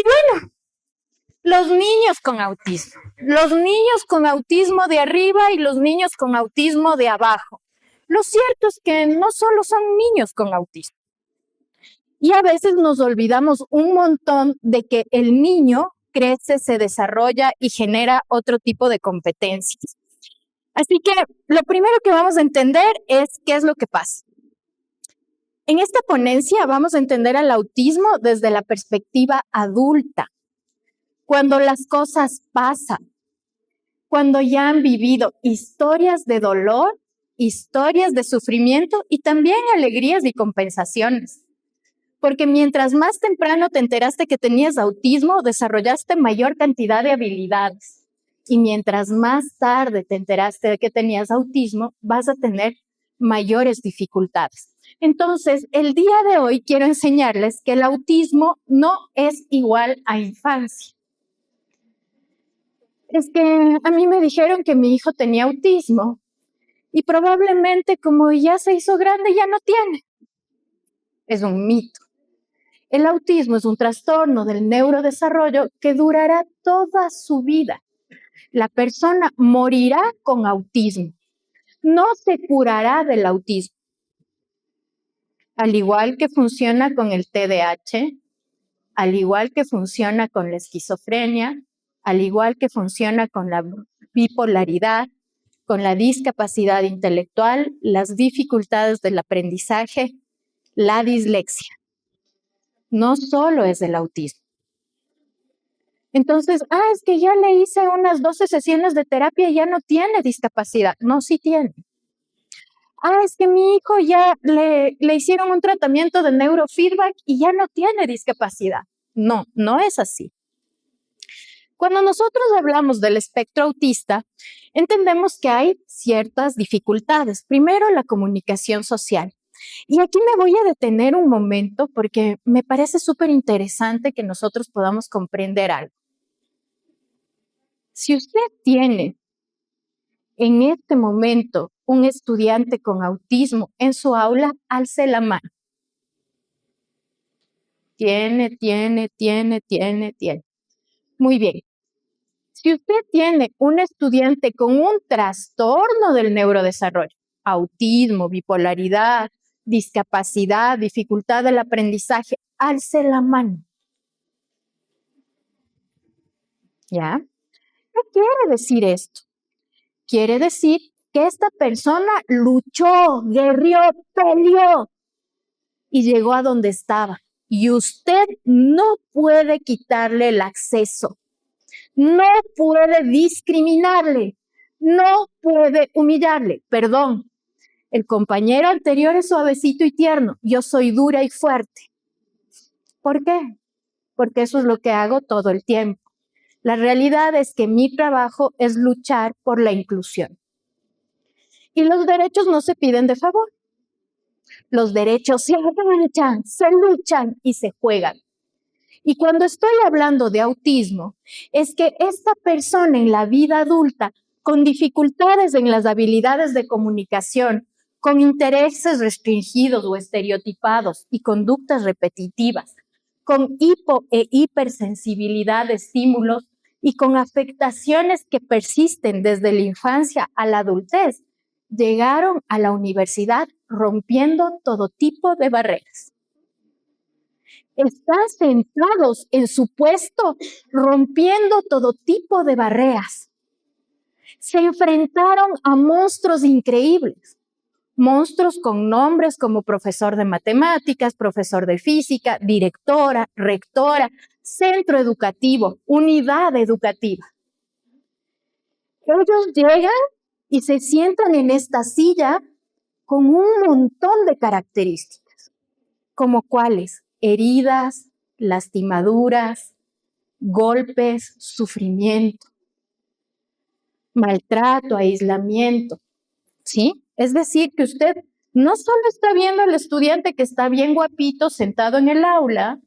bueno, los niños con autismo. Los niños con autismo de arriba y los niños con autismo de abajo. Lo cierto es que no solo son niños con autismo. Y a veces nos olvidamos un montón de que el niño crece, se desarrolla y genera otro tipo de competencias. Así que lo primero que vamos a entender es qué es lo que pasa. En esta ponencia vamos a entender al autismo desde la perspectiva adulta, cuando las cosas pasan, cuando ya han vivido historias de dolor, historias de sufrimiento y también alegrías y compensaciones. Porque mientras más temprano te enteraste que tenías autismo, desarrollaste mayor cantidad de habilidades. Y mientras más tarde te enteraste de que tenías autismo, vas a tener mayores dificultades. Entonces, el día de hoy quiero enseñarles que el autismo no es igual a infancia. Es que a mí me dijeron que mi hijo tenía autismo y probablemente como ya se hizo grande ya no tiene. Es un mito. El autismo es un trastorno del neurodesarrollo que durará toda su vida. La persona morirá con autismo, no se curará del autismo. Al igual que funciona con el TDAH, al igual que funciona con la esquizofrenia, al igual que funciona con la bipolaridad, con la discapacidad intelectual, las dificultades del aprendizaje, la dislexia. No solo es el autismo. Entonces, es que ya le hice unas 12 sesiones de terapia y ya no tiene discapacidad. No, sí tiene. Es que mi hijo ya le hicieron un tratamiento de neurofeedback y ya no tiene discapacidad. No, no es así. Cuando nosotros hablamos del espectro autista, entendemos que hay ciertas dificultades. Primero, la comunicación social. Y aquí me voy a detener un momento porque me parece súper interesante que nosotros podamos comprender algo. Si usted tiene en este momento un estudiante con autismo en su aula, alce la mano. Tiene. Muy bien. Si usted tiene un estudiante con un trastorno del neurodesarrollo, autismo, bipolaridad, discapacidad, dificultad del aprendizaje, alce la mano. ¿Ya? ¿Qué quiere decir esto? Quiere decir que esta persona luchó, guerrió, peleó y llegó a donde estaba. Y usted no puede quitarle el acceso, no puede discriminarle, no puede humillarle. Perdón, el compañero anterior es suavecito y tierno, yo soy dura y fuerte. ¿Por qué? Porque eso es lo que hago todo el tiempo. La realidad es que mi trabajo es luchar por la inclusión. Y los derechos no se piden de favor. Los derechos se aganchan, se luchan y se juegan. Y cuando estoy hablando de autismo, es que esta persona en la vida adulta, con dificultades en las habilidades de comunicación, con intereses restringidos o estereotipados y conductas repetitivas, con hipo e hipersensibilidad de estímulos y con afectaciones que persisten desde la infancia a la adultez, llegaron a la universidad rompiendo todo tipo de barreras. Están sentados en su puesto rompiendo todo tipo de barreras. Se enfrentaron a monstruos increíbles, monstruos con nombres como profesor de matemáticas, profesor de física, directora, rectora, centro educativo, unidad educativa. Ellos llegan y se sientan en esta silla con un montón de características, como cuáles: heridas, lastimaduras, golpes, sufrimiento, maltrato, aislamiento, ¿sí? Es decir, que usted no solo está viendo al estudiante que está bien guapito sentado en el aula,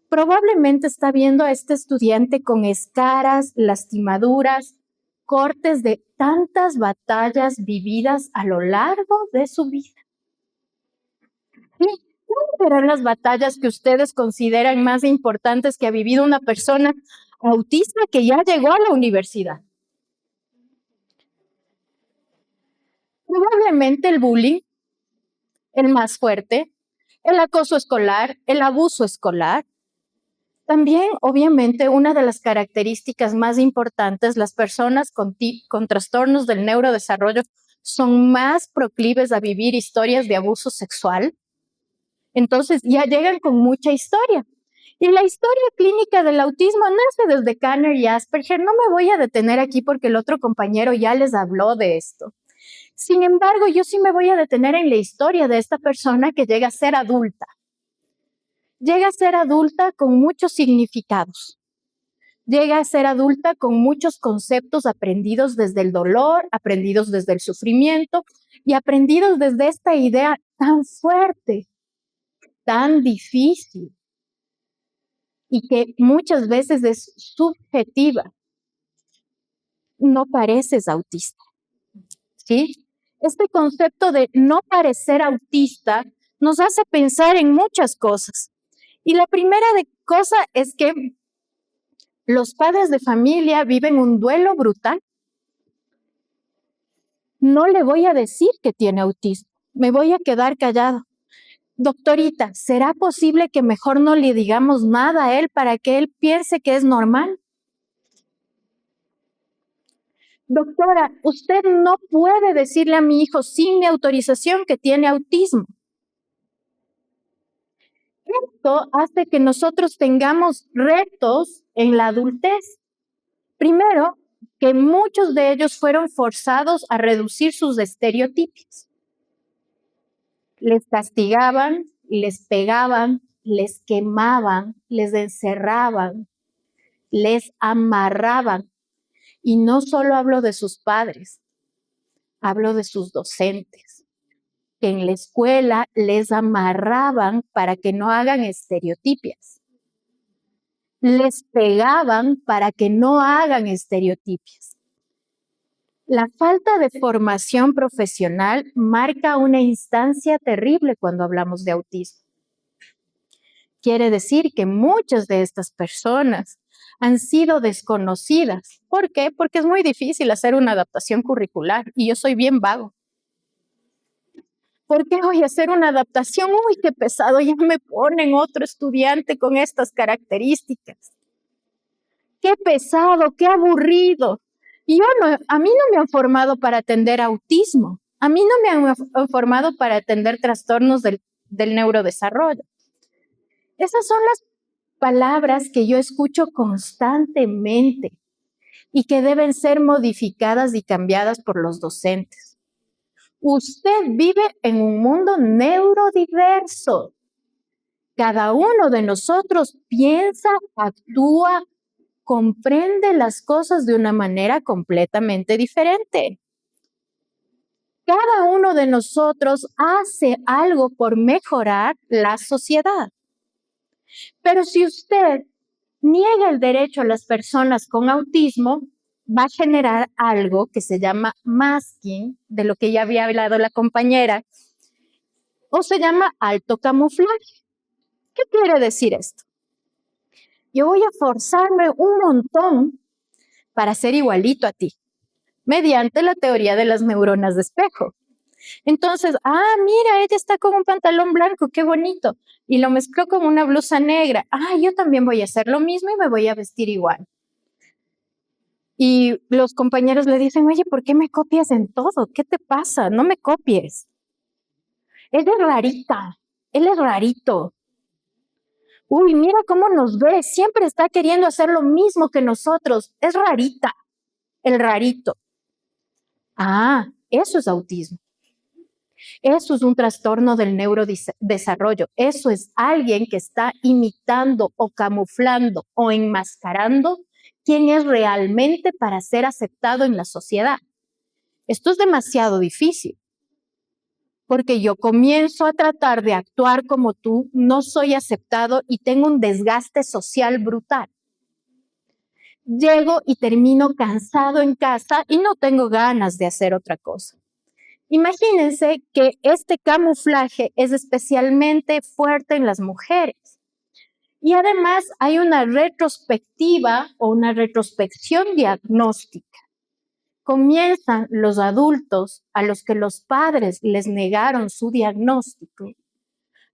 probablemente está viendo a este estudiante con escaras, lastimaduras, cortes de tantas batallas vividas a lo largo de su vida. ¿Sí? ¿Cuáles serán las batallas que ustedes consideran más importantes que ha vivido una persona autista que ya llegó a la universidad? Probablemente el bullying, el más fuerte, el acoso escolar, el abuso escolar. También, obviamente, una de las características más importantes, las personas con trastornos del neurodesarrollo son más proclives a vivir historias de abuso sexual. Entonces, ya llegan con mucha historia. Y la historia clínica del autismo nace desde Kanner y Asperger. No me voy a detener aquí porque el otro compañero ya les habló de esto. Sin embargo, yo sí me voy a detener en la historia de esta persona que llega a ser adulta. Llega a ser adulta con muchos significados. Llega a ser adulta con muchos conceptos aprendidos desde el dolor, aprendidos desde el sufrimiento y aprendidos desde esta idea tan fuerte, tan difícil y que muchas veces es subjetiva. No pareces autista, ¿sí? Este concepto de no parecer autista nos hace pensar en muchas cosas. Y la primera cosa es que los padres de familia viven un duelo brutal. No le voy a decir que tiene autismo, me voy a quedar callado. Doctorita, ¿será posible que mejor no le digamos nada a él para que él piense que es normal? Doctora, usted no puede decirle a mi hijo sin mi autorización que tiene autismo. Esto hace que nosotros tengamos retos en la adultez. Primero, que muchos de ellos fueron forzados a reducir sus estereotipos. Les castigaban, les pegaban, les quemaban, les encerraban, les amarraban. Y no solo hablo de sus padres, hablo de sus docentes, que en la escuela les amarraban para que no hagan estereotipias. Les pegaban para que no hagan estereotipias. La falta de formación profesional marca una instancia terrible cuando hablamos de autismo. Quiere decir que muchas de estas personas han sido desconocidas. ¿Por qué? Porque es muy difícil hacer una adaptación curricular y yo soy bien vago. ¿Por qué voy a hacer una adaptación? Uy, qué pesado, ya me ponen otro estudiante con estas características. Qué pesado, qué aburrido. A mí no me han formado para atender autismo. A mí no me han formado para atender trastornos del neurodesarrollo. Esas son las palabras que yo escucho constantemente y que deben ser modificadas y cambiadas por los docentes. Usted vive en un mundo neurodiverso. Cada uno de nosotros piensa, actúa, comprende las cosas de una manera completamente diferente. Cada uno de nosotros hace algo por mejorar la sociedad. Pero si usted niega el derecho a las personas con autismo, va a generar algo que se llama masking, de lo que ya había hablado la compañera, o se llama alto camuflaje. ¿Qué quiere decir esto? Yo voy a forzarme un montón para ser igualito a ti, mediante la teoría de las neuronas de espejo. Entonces, mira, ella está con un pantalón blanco, qué bonito, y lo mezcló con una blusa negra. Yo también voy a hacer lo mismo y me voy a vestir igual. Y los compañeros le dicen, oye, ¿por qué me copias en todo? ¿Qué te pasa? No me copies. Ella es rarita, él es rarito. Uy, mira cómo nos ve, siempre está queriendo hacer lo mismo que nosotros. Es rarita, el rarito. Eso es autismo. Eso es un trastorno del neurodesarrollo. Eso es alguien que está imitando o camuflando o enmascarando quién es realmente para ser aceptado en la sociedad. Esto es demasiado difícil, porque yo comienzo a tratar de actuar como tú, no soy aceptado y tengo un desgaste social brutal. Llego y termino cansado en casa y no tengo ganas de hacer otra cosa. Imagínense que este camuflaje es especialmente fuerte en las mujeres. Y además hay una retrospectiva o una retrospección diagnóstica. Comienzan los adultos a los que los padres les negaron su diagnóstico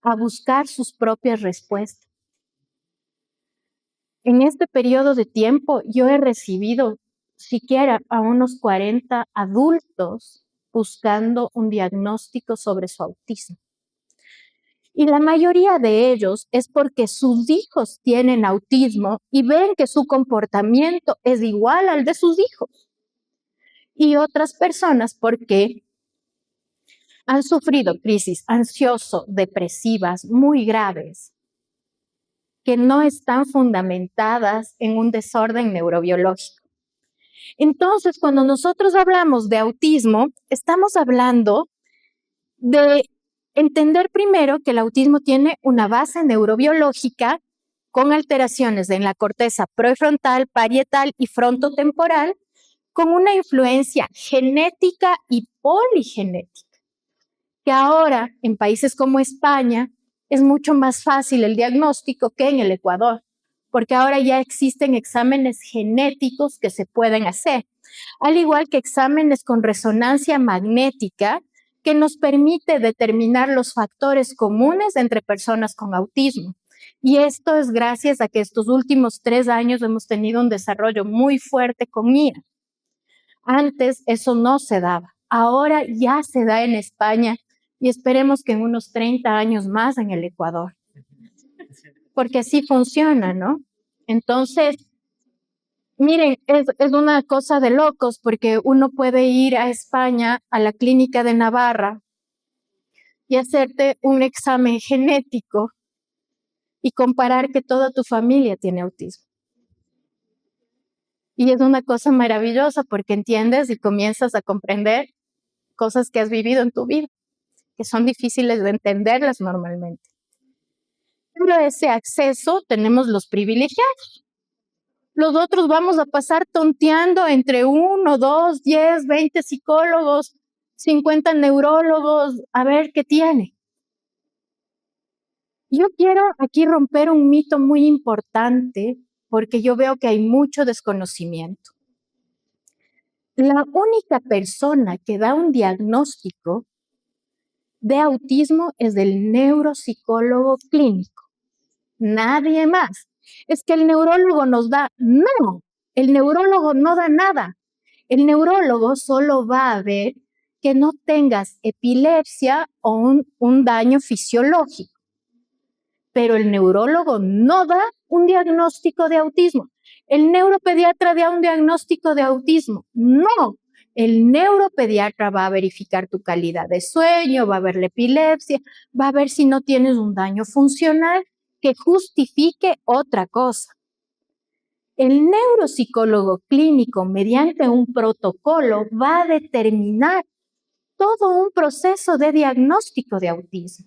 a buscar sus propias respuestas. En este periodo de tiempo yo he recibido siquiera a unos 40 adultos buscando un diagnóstico sobre su autismo. Y la mayoría de ellos es porque sus hijos tienen autismo y ven que su comportamiento es igual al de sus hijos. Y otras personas porque han sufrido crisis ansioso-depresivas muy graves que no están fundamentadas en un desorden neurobiológico. Entonces, cuando nosotros hablamos de autismo, estamos hablando de entender primero que el autismo tiene una base neurobiológica con alteraciones en la corteza prefrontal, parietal y frontotemporal, con una influencia genética y poligenética, que ahora en países como España es mucho más fácil el diagnóstico que en el Ecuador, porque ahora ya existen exámenes genéticos que se pueden hacer, al igual que exámenes con resonancia magnética que nos permite determinar los factores comunes entre personas con autismo. Y esto es gracias a que estos últimos 3 años hemos tenido un desarrollo muy fuerte con IA. Antes eso no se daba, ahora ya se da en España y esperemos que en unos 30 años más en el Ecuador, porque así funciona, ¿no? Entonces, miren, es una cosa de locos porque uno puede ir a España, a la clínica de Navarra y hacerte un examen genético y comparar que toda tu familia tiene autismo. Y es una cosa maravillosa porque entiendes y comienzas a comprender cosas que has vivido en tu vida, que son difíciles de entenderlas normalmente. Pero ese acceso tenemos los privilegiados. Los otros vamos a pasar tonteando entre 1, 2, 10, 20 psicólogos, 50 neurólogos, a ver qué tiene. Yo quiero aquí romper un mito muy importante porque yo veo que hay mucho desconocimiento. La única persona que da un diagnóstico de autismo es el neuropsicólogo clínico. Nadie más. Es que el neurólogo nos da, no, el neurólogo no da nada. El neurólogo solo va a ver que no tengas epilepsia o un daño fisiológico. Pero el neurólogo no da un diagnóstico de autismo. El neuropediatra da un diagnóstico de autismo. No, el neuropediatra va a verificar tu calidad de sueño, va a ver la epilepsia, va a ver si no tienes un daño funcional que justifique otra cosa. El neuropsicólogo clínico, mediante un protocolo, va a determinar todo un proceso de diagnóstico de autismo.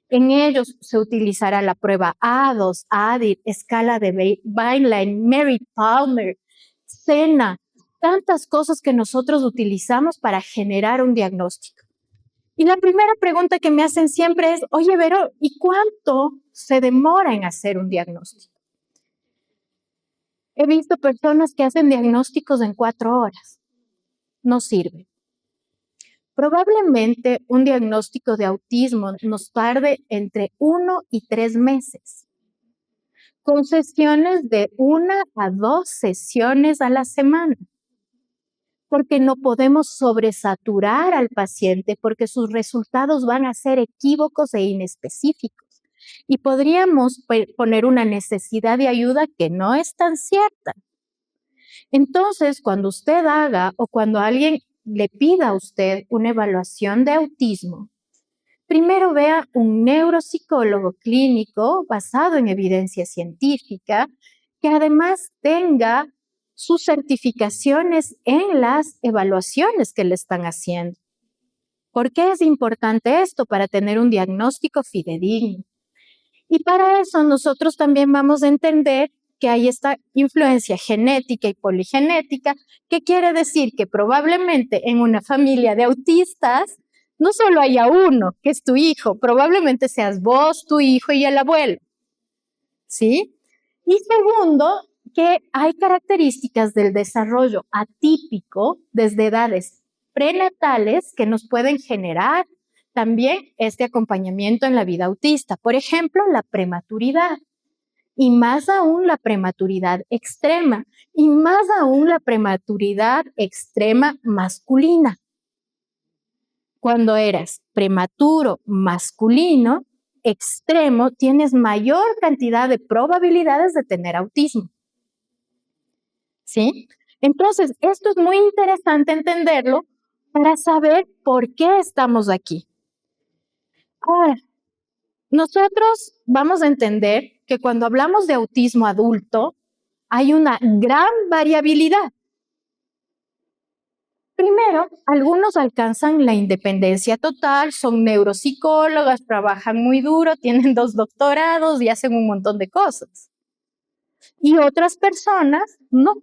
En ellos se utilizará la prueba A2, ADIR, escala de Vineland, Merritt-Palmer, SENA, tantas cosas que nosotros utilizamos para generar un diagnóstico. Y la primera pregunta que me hacen siempre es, oye, Vero, ¿y cuánto se demora en hacer un diagnóstico? He visto personas que hacen diagnósticos en 4 horas. No sirve. Probablemente un diagnóstico de autismo nos tarde entre 1 y 3 meses, con sesiones de 1 a 2 sesiones a la semana, porque no podemos sobresaturar al paciente porque sus resultados van a ser equívocos e inespecíficos y podríamos poner una necesidad de ayuda que no es tan cierta. Entonces, cuando usted haga o cuando alguien le pida a usted una evaluación de autismo, primero vea un neuropsicólogo clínico basado en evidencia científica que además tenga sus certificaciones en las evaluaciones que le están haciendo. ¿Por qué es importante esto? Para tener un diagnóstico fidedigno. Y para eso nosotros también vamos a entender que hay esta influencia genética y poligenética, que quiere decir que probablemente en una familia de autistas no solo haya uno, que es tu hijo, probablemente seas vos, tu hijo y el abuelo, ¿sí? Y segundo, que hay características del desarrollo atípico desde edades prenatales que nos pueden generar también este acompañamiento en la vida autista. Por ejemplo, la prematuridad. Y más aún la prematuridad extrema, y más aún la prematuridad extrema masculina. Cuando eras prematuro masculino, extremo, tienes mayor cantidad de probabilidades de tener autismo. ¿Sí? Entonces, esto es muy interesante entenderlo para saber por qué estamos aquí. Ahora, nosotros vamos a entender que cuando hablamos de autismo adulto, hay una gran variabilidad. Primero, algunos alcanzan la independencia total, son neuropsicólogas, trabajan muy duro, tienen 2 doctorados y hacen un montón de cosas. Y otras personas no.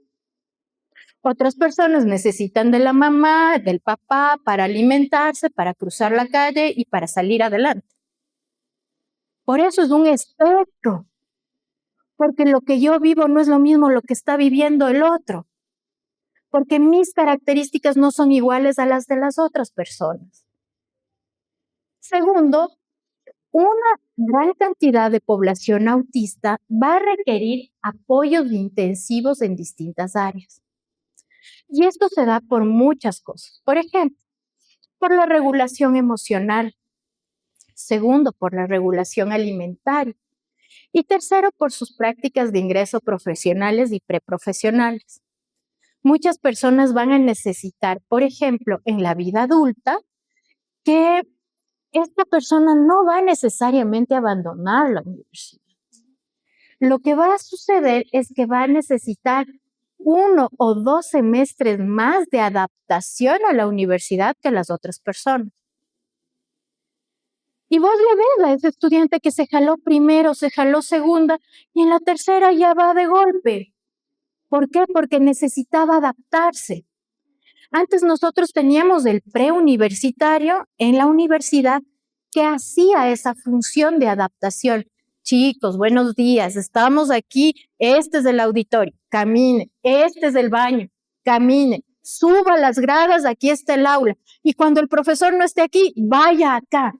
Otras personas necesitan de la mamá, del papá para alimentarse, para cruzar la calle y para salir adelante. Por eso es un espectro, porque lo que yo vivo no es lo mismo lo que está viviendo el otro, porque mis características no son iguales a las de las otras personas. Segundo, una gran cantidad de población autista va a requerir apoyos intensivos en distintas áreas. Y esto se da por muchas cosas. Por ejemplo, por la regulación emocional. Segundo, por la regulación alimentaria. Y tercero, por sus prácticas de ingreso profesionales y preprofesionales. Muchas personas van a necesitar, por ejemplo, en la vida adulta, que esta persona no va necesariamente a abandonar la universidad. Lo que va a suceder es que va a necesitar 1 o 2 semestres más de adaptación a la universidad que las otras personas. Y vos le ves a ese estudiante que se jaló primero, se jaló segunda y en la tercera ya va de golpe. ¿Por qué? Porque necesitaba adaptarse. Antes nosotros teníamos el preuniversitario en la universidad que hacía esa función de adaptación. Chicos, buenos días, estamos aquí, este es el auditorio, camine, este es el baño, camine, suba las gradas, aquí está el aula. Y cuando el profesor no esté aquí, vaya acá.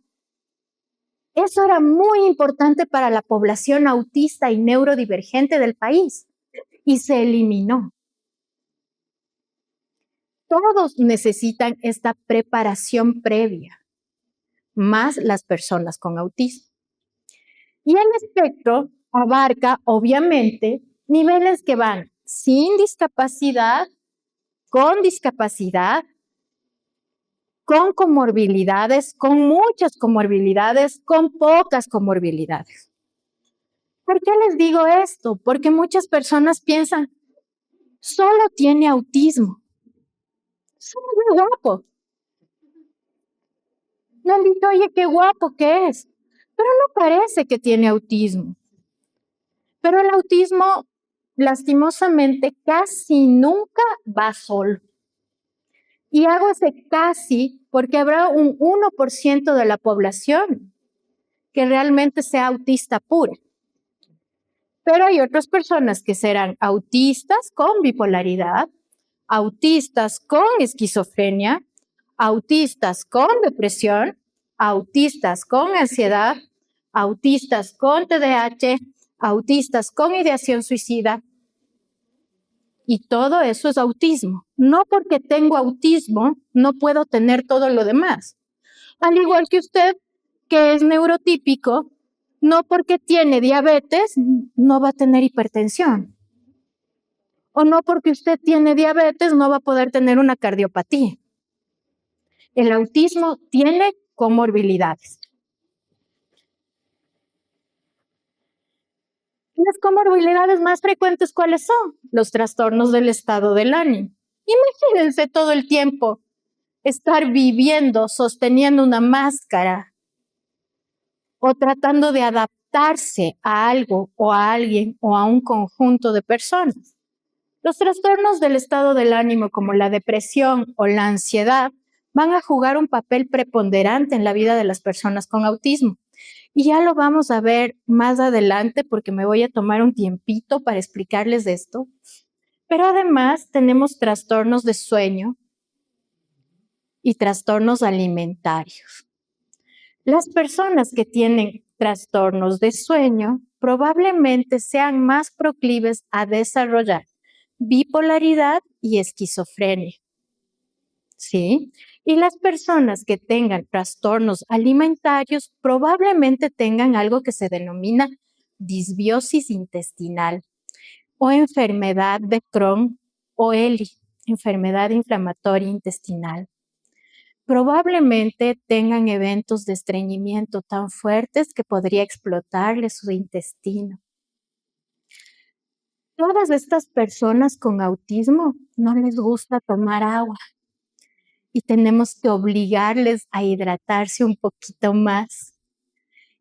Eso era muy importante para la población autista y neurodivergente del país y se eliminó. Todos necesitan esta preparación previa, más las personas con autismo. Y el espectro abarca, obviamente, niveles que van sin discapacidad, con comorbilidades, con muchas comorbilidades, con pocas comorbilidades. ¿Por qué les digo esto? Porque muchas personas piensan, solo tiene autismo. Solo es guapo. Le han dicho, oye, qué guapo que es. Pero no parece que tiene autismo. Pero el autismo, lastimosamente, casi nunca va solo. Y hago ese casi porque habrá un 1% de la población que realmente sea autista pura. Pero hay otras personas que serán autistas con bipolaridad, autistas con esquizofrenia, autistas con depresión, autistas con ansiedad, autistas con TDAH, autistas con ideación suicida. Y todo eso es autismo. No porque tengo autismo, no puedo tener todo lo demás. Al igual que usted, que es neurotípico, no porque tiene diabetes, no va a tener hipertensión. O no porque usted tiene diabetes, no va a poder tener una cardiopatía. El autismo tiene comorbilidades. Las comorbilidades más frecuentes, ¿cuáles son? Los trastornos del estado del ánimo. Imagínense todo el tiempo estar viviendo, sosteniendo una máscara o tratando de adaptar adaptarse a algo o a alguien o a un conjunto de personas. Los trastornos del estado del ánimo como la depresión o la ansiedad van a jugar un papel preponderante en la vida de las personas con autismo. Y ya lo vamos a ver más adelante porque me voy a tomar un tiempito para explicarles esto. Pero además tenemos trastornos de sueño y trastornos alimentarios. Las personas que tienen trastornos de sueño probablemente sean más proclives a desarrollar bipolaridad y esquizofrenia. ¿Sí? Y las personas que tengan trastornos alimentarios probablemente tengan algo que se denomina disbiosis intestinal o enfermedad de Crohn o ELI, enfermedad inflamatoria intestinal. Probablemente tengan eventos de estreñimiento tan fuertes que podría explotarles su intestino. Todas estas personas con autismo no les gusta tomar agua y tenemos que obligarles a hidratarse un poquito más.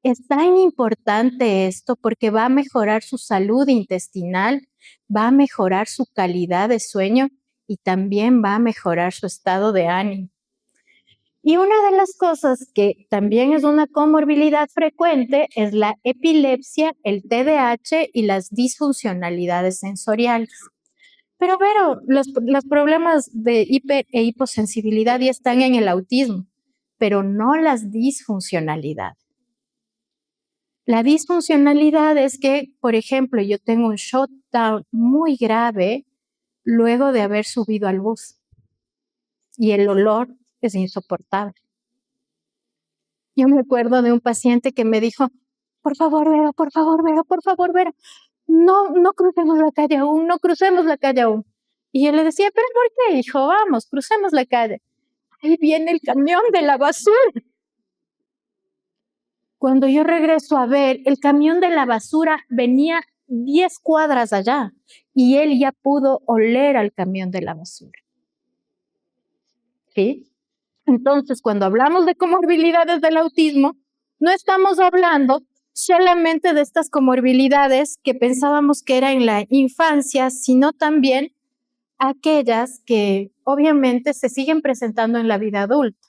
Es tan importante esto porque va a mejorar su salud intestinal, va a mejorar su calidad de sueño y también va a mejorar su estado de ánimo. Y una de las cosas que también es una comorbilidad frecuente es la epilepsia, el TDAH y las disfuncionalidades sensoriales. Pero los problemas de hiper e hiposensibilidad ya están en el autismo, pero no las disfuncionalidades. La disfuncionalidad es que, por ejemplo, yo tengo un shutdown muy grave luego de haber subido al bus y el olor es insoportable. Yo me acuerdo de un paciente que me dijo, por favor, Vero, por favor, Vero, por favor, Vero, no crucemos la calle aún, no crucemos la calle aún. Y yo le decía, pero ¿por qué, hijo? Vamos, crucemos la calle. Ahí viene el camión de la basura. Cuando yo regreso a ver, el camión de la basura venía 10 cuadras allá y él ya pudo oler al camión de la basura. ¿Sí? Entonces, cuando hablamos de comorbilidades del autismo, no estamos hablando solamente de estas comorbilidades que pensábamos que era en la infancia, sino también aquellas que obviamente se siguen presentando en la vida adulta.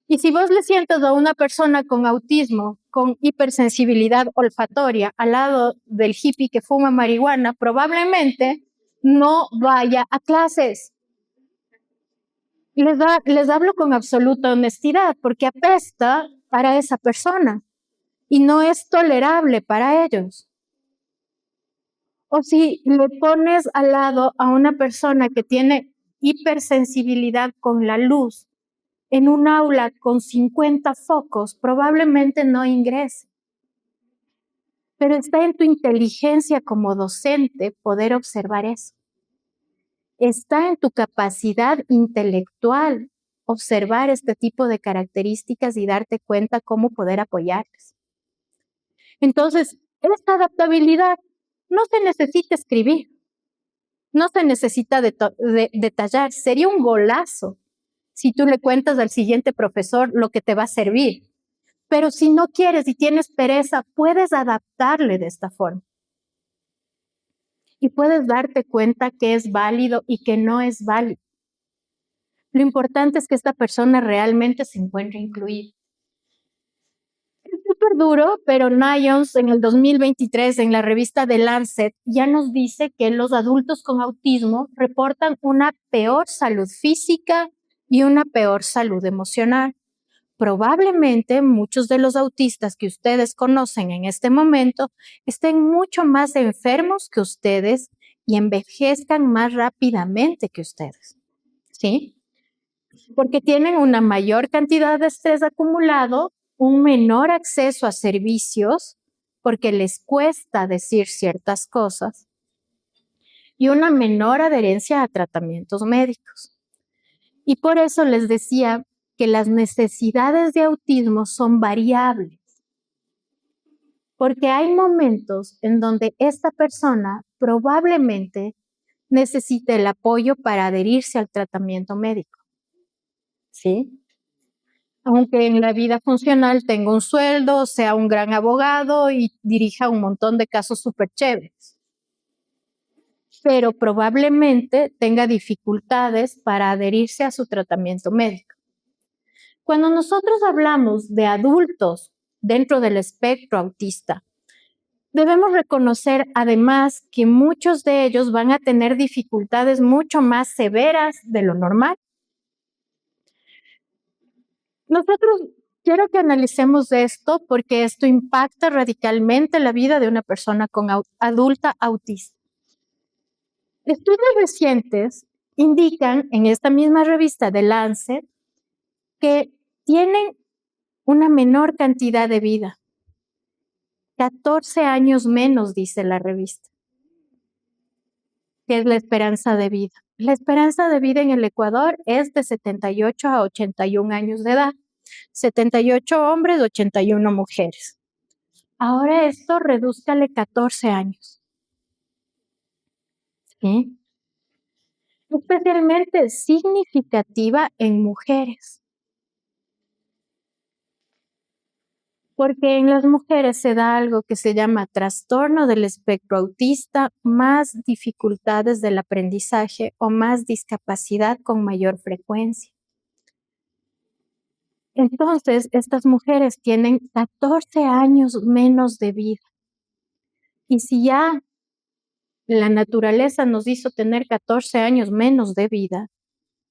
Y si vos le sientas a una persona con autismo, con hipersensibilidad olfatoria, al lado del hippie que fuma marihuana, probablemente no vaya a clases. Les hablo con absoluta honestidad porque apesta para esa persona y no es tolerable para ellos. O si le pones al lado a una persona que tiene hipersensibilidad con la luz en un aula con 50 focos, probablemente no ingrese. Pero está en tu inteligencia como docente poder observar eso. Está en tu capacidad intelectual observar este tipo de características y darte cuenta cómo poder apoyarles. Entonces, esta adaptabilidad no se necesita escribir, no se necesita detallar. Sería un golazo si tú le cuentas al siguiente profesor lo que te va a servir. Pero si no quieres y tienes pereza, puedes adaptarle de esta forma. Y puedes darte cuenta que es válido y que no es válido. Lo importante es que esta persona realmente se encuentre incluida. Es súper duro, pero Nyons en el 2023 en la revista The Lancet ya nos dice que los adultos con autismo reportan una peor salud física y una peor salud emocional. Probablemente muchos de los autistas que ustedes conocen en este momento estén mucho más enfermos que ustedes y envejezcan más rápidamente que ustedes. ¿Sí? Porque tienen una mayor cantidad de estrés acumulado, un menor acceso a servicios, porque les cuesta decir ciertas cosas, y una menor adherencia a tratamientos médicos. Y por eso les decía que las necesidades de autismo son variables, porque hay momentos en donde esta persona probablemente necesite el apoyo para adherirse al tratamiento médico. ¿Sí? aunque en la vida funcional tenga un sueldo, sea un gran abogado y dirija un montón de casos súper chéveres. Pero probablemente tenga dificultades para adherirse a su tratamiento médico. Cuando nosotros hablamos de adultos dentro del espectro autista, debemos reconocer además que muchos de ellos van a tener dificultades mucho más severas de lo normal. Nosotros quiero que analicemos esto porque esto impacta radicalmente la vida de una persona con adulta autista. Estudios recientes indican en esta misma revista de Lancet que tienen una menor cantidad de vida. 14 años menos, dice la revista, que es la esperanza de vida. La esperanza de vida en el Ecuador es de 78 a 81 años de edad. 78 hombres, 81 mujeres. Ahora esto redúzcale 14 años. ¿Sí? Especialmente significativa en mujeres. Porque en las mujeres se da algo que se llama trastorno del espectro autista, más dificultades del aprendizaje o más discapacidad con mayor frecuencia. Entonces, estas mujeres tienen 14 años menos de vida. Y si ya la naturaleza nos hizo tener 14 años menos de vida,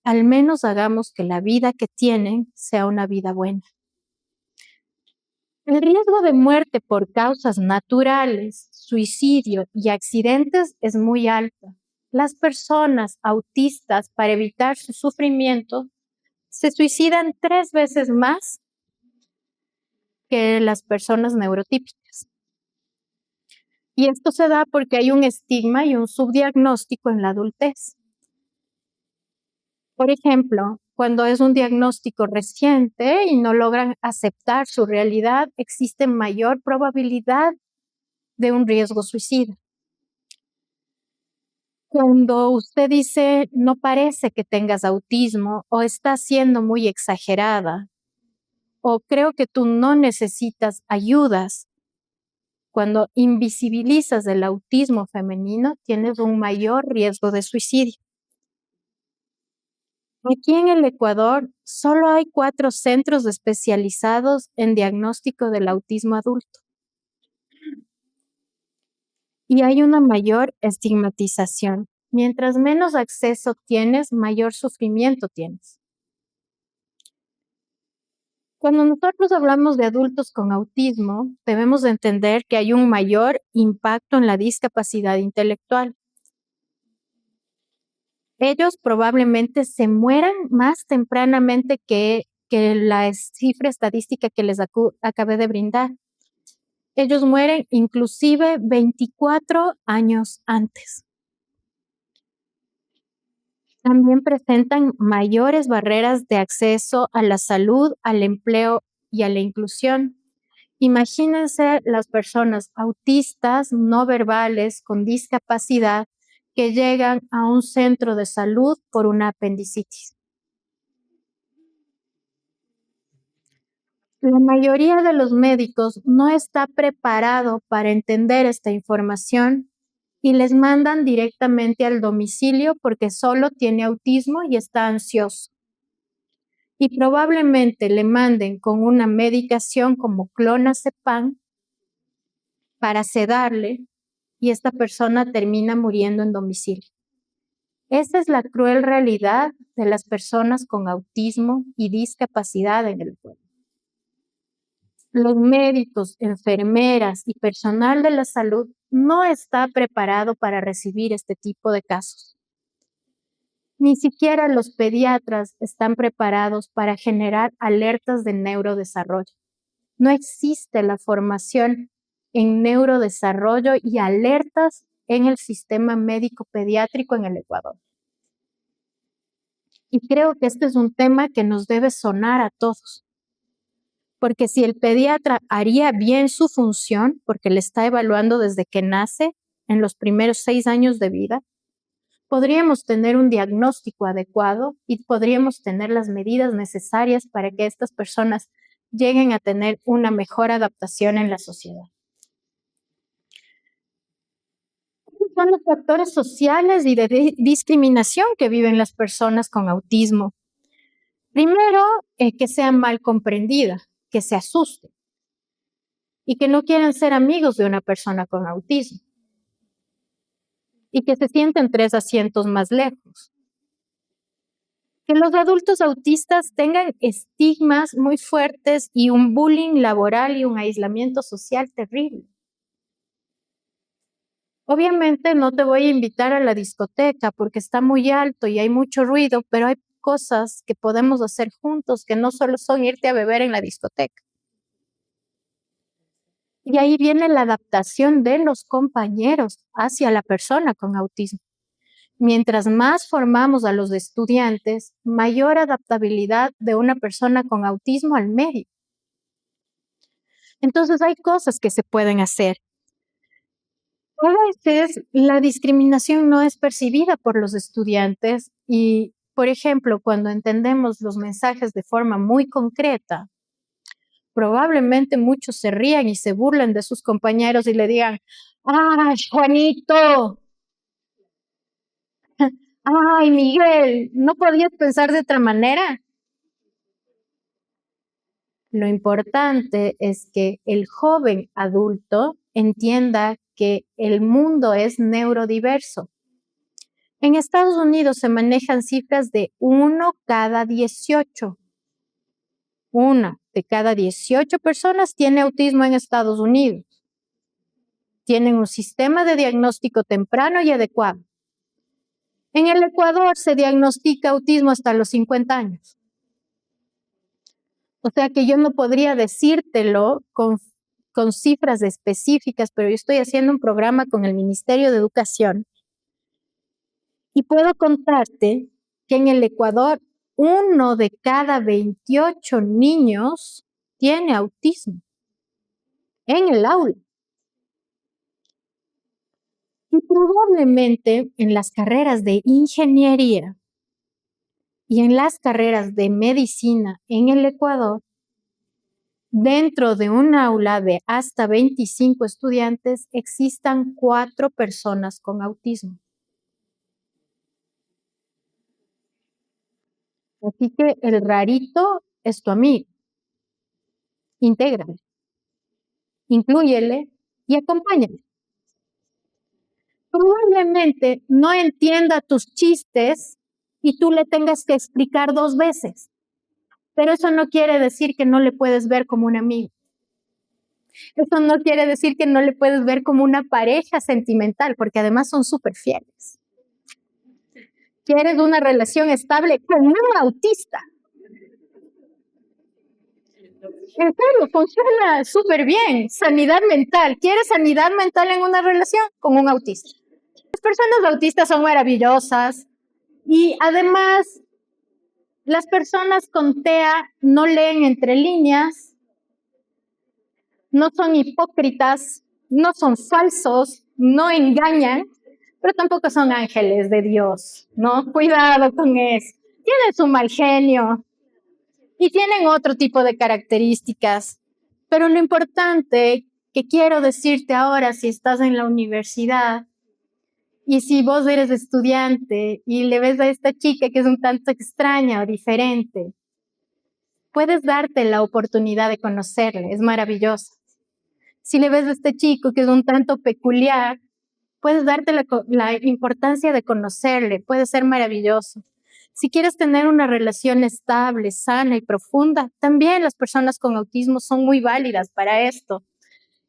al menos hagamos que la vida que tienen sea una vida buena. El riesgo de muerte por causas naturales, suicidio y accidentes es muy alto. Las personas autistas, para evitar su sufrimiento, se suicidan 3 veces más que las personas neurotípicas. Y esto se da porque hay un estigma y un subdiagnóstico en la adultez. Por ejemplo, cuando es un diagnóstico reciente y no logran aceptar su realidad, existe mayor probabilidad de un riesgo suicida. Cuando usted dice, no parece que tengas autismo o estás siendo muy exagerada o creo que tú no necesitas ayudas, cuando invisibilizas el autismo femenino, tienes un mayor riesgo de suicidio. Aquí en el Ecuador solo hay 4 centros especializados en diagnóstico del autismo adulto. Y hay una mayor estigmatización. Mientras menos acceso tienes, mayor sufrimiento tienes. Cuando nosotros hablamos de adultos con autismo, debemos de entender que hay un mayor impacto en la discapacidad intelectual. Ellos probablemente se mueran más tempranamente que la cifra estadística que les acabé de brindar. Ellos mueren inclusive 24 años antes. También presentan mayores barreras de acceso a la salud, al empleo y a la inclusión. Imagínense las personas autistas, no verbales, con discapacidad, que llegan a un centro de salud por una apendicitis. La mayoría de los médicos no está preparado para entender esta información y les mandan directamente al domicilio porque solo tiene autismo y está ansioso. Y probablemente le manden con una medicación como clonazepam para sedarle y esta persona termina muriendo en domicilio. Esa es la cruel realidad de las personas con autismo y discapacidad en el pueblo. Los médicos, enfermeras y personal de la salud no está preparado para recibir este tipo de casos. Ni siquiera los pediatras están preparados para generar alertas de neurodesarrollo. No existe la formación en neurodesarrollo y alertas en el sistema médico pediátrico en el Ecuador. Y creo que este es un tema que nos debe sonar a todos. Porque si el pediatra haría bien su función, porque le está evaluando desde que nace, en los primeros 6 años de vida, podríamos tener un diagnóstico adecuado y podríamos tener las medidas necesarias para que estas personas lleguen a tener una mejor adaptación en la sociedad. ¿Cuáles son los factores sociales y de discriminación que viven las personas con autismo? Primero, que sean mal comprendidas, que se asusten y que no quieran ser amigos de una persona con autismo y que se sienten 3 asientos más lejos. Que los adultos autistas tengan estigmas muy fuertes y un bullying laboral y un aislamiento social terrible. Obviamente no te voy a invitar a la discoteca porque está muy alto y hay mucho ruido, pero hay cosas que podemos hacer juntos que no solo son irte a beber en la discoteca. Y ahí viene la adaptación de los compañeros hacia la persona con autismo. Mientras más formamos a los estudiantes, mayor adaptabilidad de una persona con autismo al medio. Entonces hay cosas que se pueden hacer. A veces la discriminación no es percibida por los estudiantes y, por ejemplo, cuando entendemos los mensajes de forma muy concreta, probablemente muchos se rían y se burlen de sus compañeros y le digan, ¡ay, Juanito! ¡Ay, Miguel! ¿No podías pensar de otra manera? Lo importante es que el joven adulto entienda que el mundo es neurodiverso. En Estados Unidos se manejan cifras de 1 cada 18. 1 de cada 18 personas tiene autismo en Estados Unidos. Tienen un sistema de diagnóstico temprano y adecuado. En el Ecuador se diagnostica autismo hasta los 50 años. O sea que yo no podría decírtelo con cifras específicas, pero yo estoy haciendo un programa con el Ministerio de Educación y puedo contarte que en el Ecuador 1 de cada 28 niños tiene autismo en el aula. Y probablemente en las carreras de ingeniería y en las carreras de medicina en el Ecuador, dentro de un aula de hasta 25 estudiantes, existan 4 personas con autismo. Así que el rarito es tu amigo. Intégrale, inclúyele y acompáñale. Probablemente no entienda tus chistes y tú le tengas que explicar 2 veces, pero eso no quiere decir que no le puedes ver como un amigo. Eso no quiere decir que no le puedes ver como una pareja sentimental, porque además son súper fieles. ¿Quieres una relación estable con un autista? En serio, funciona súper bien. Sanidad mental. ¿Quieres sanidad mental en una relación? Con un autista. Las personas autistas son maravillosas y además las personas con TEA no leen entre líneas, no son hipócritas, no son falsos, no engañan, pero tampoco son ángeles de Dios, ¿no? Cuidado con eso. Tienen su mal genio y tienen otro tipo de características, pero lo importante que quiero decirte ahora, si estás en la universidad y si vos eres estudiante y le ves a esta chica que es un tanto extraña o diferente, puedes darte la oportunidad de conocerle, es maravilloso. Si le ves a este chico que es un tanto peculiar, puedes darte la importancia de conocerle, puede ser maravilloso. Si quieres tener una relación estable, sana y profunda, también las personas con autismo son muy válidas para esto.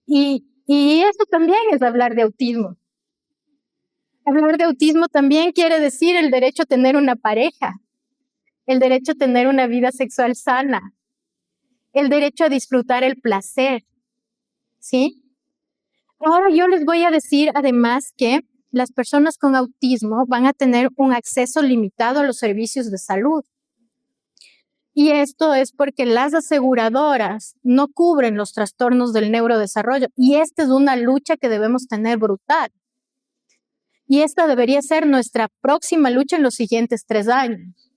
Y eso también es hablar de autismo. Hablar de autismo también quiere decir el derecho a tener una pareja, el derecho a tener una vida sexual sana, el derecho a disfrutar el placer, ¿sí? Ahora yo les voy a decir además que las personas con autismo van a tener un acceso limitado a los servicios de salud. Y esto es porque las aseguradoras no cubren los trastornos del neurodesarrollo. Y esta es una lucha que debemos tener brutal. Y esta debería ser nuestra próxima lucha en los siguientes 3 años.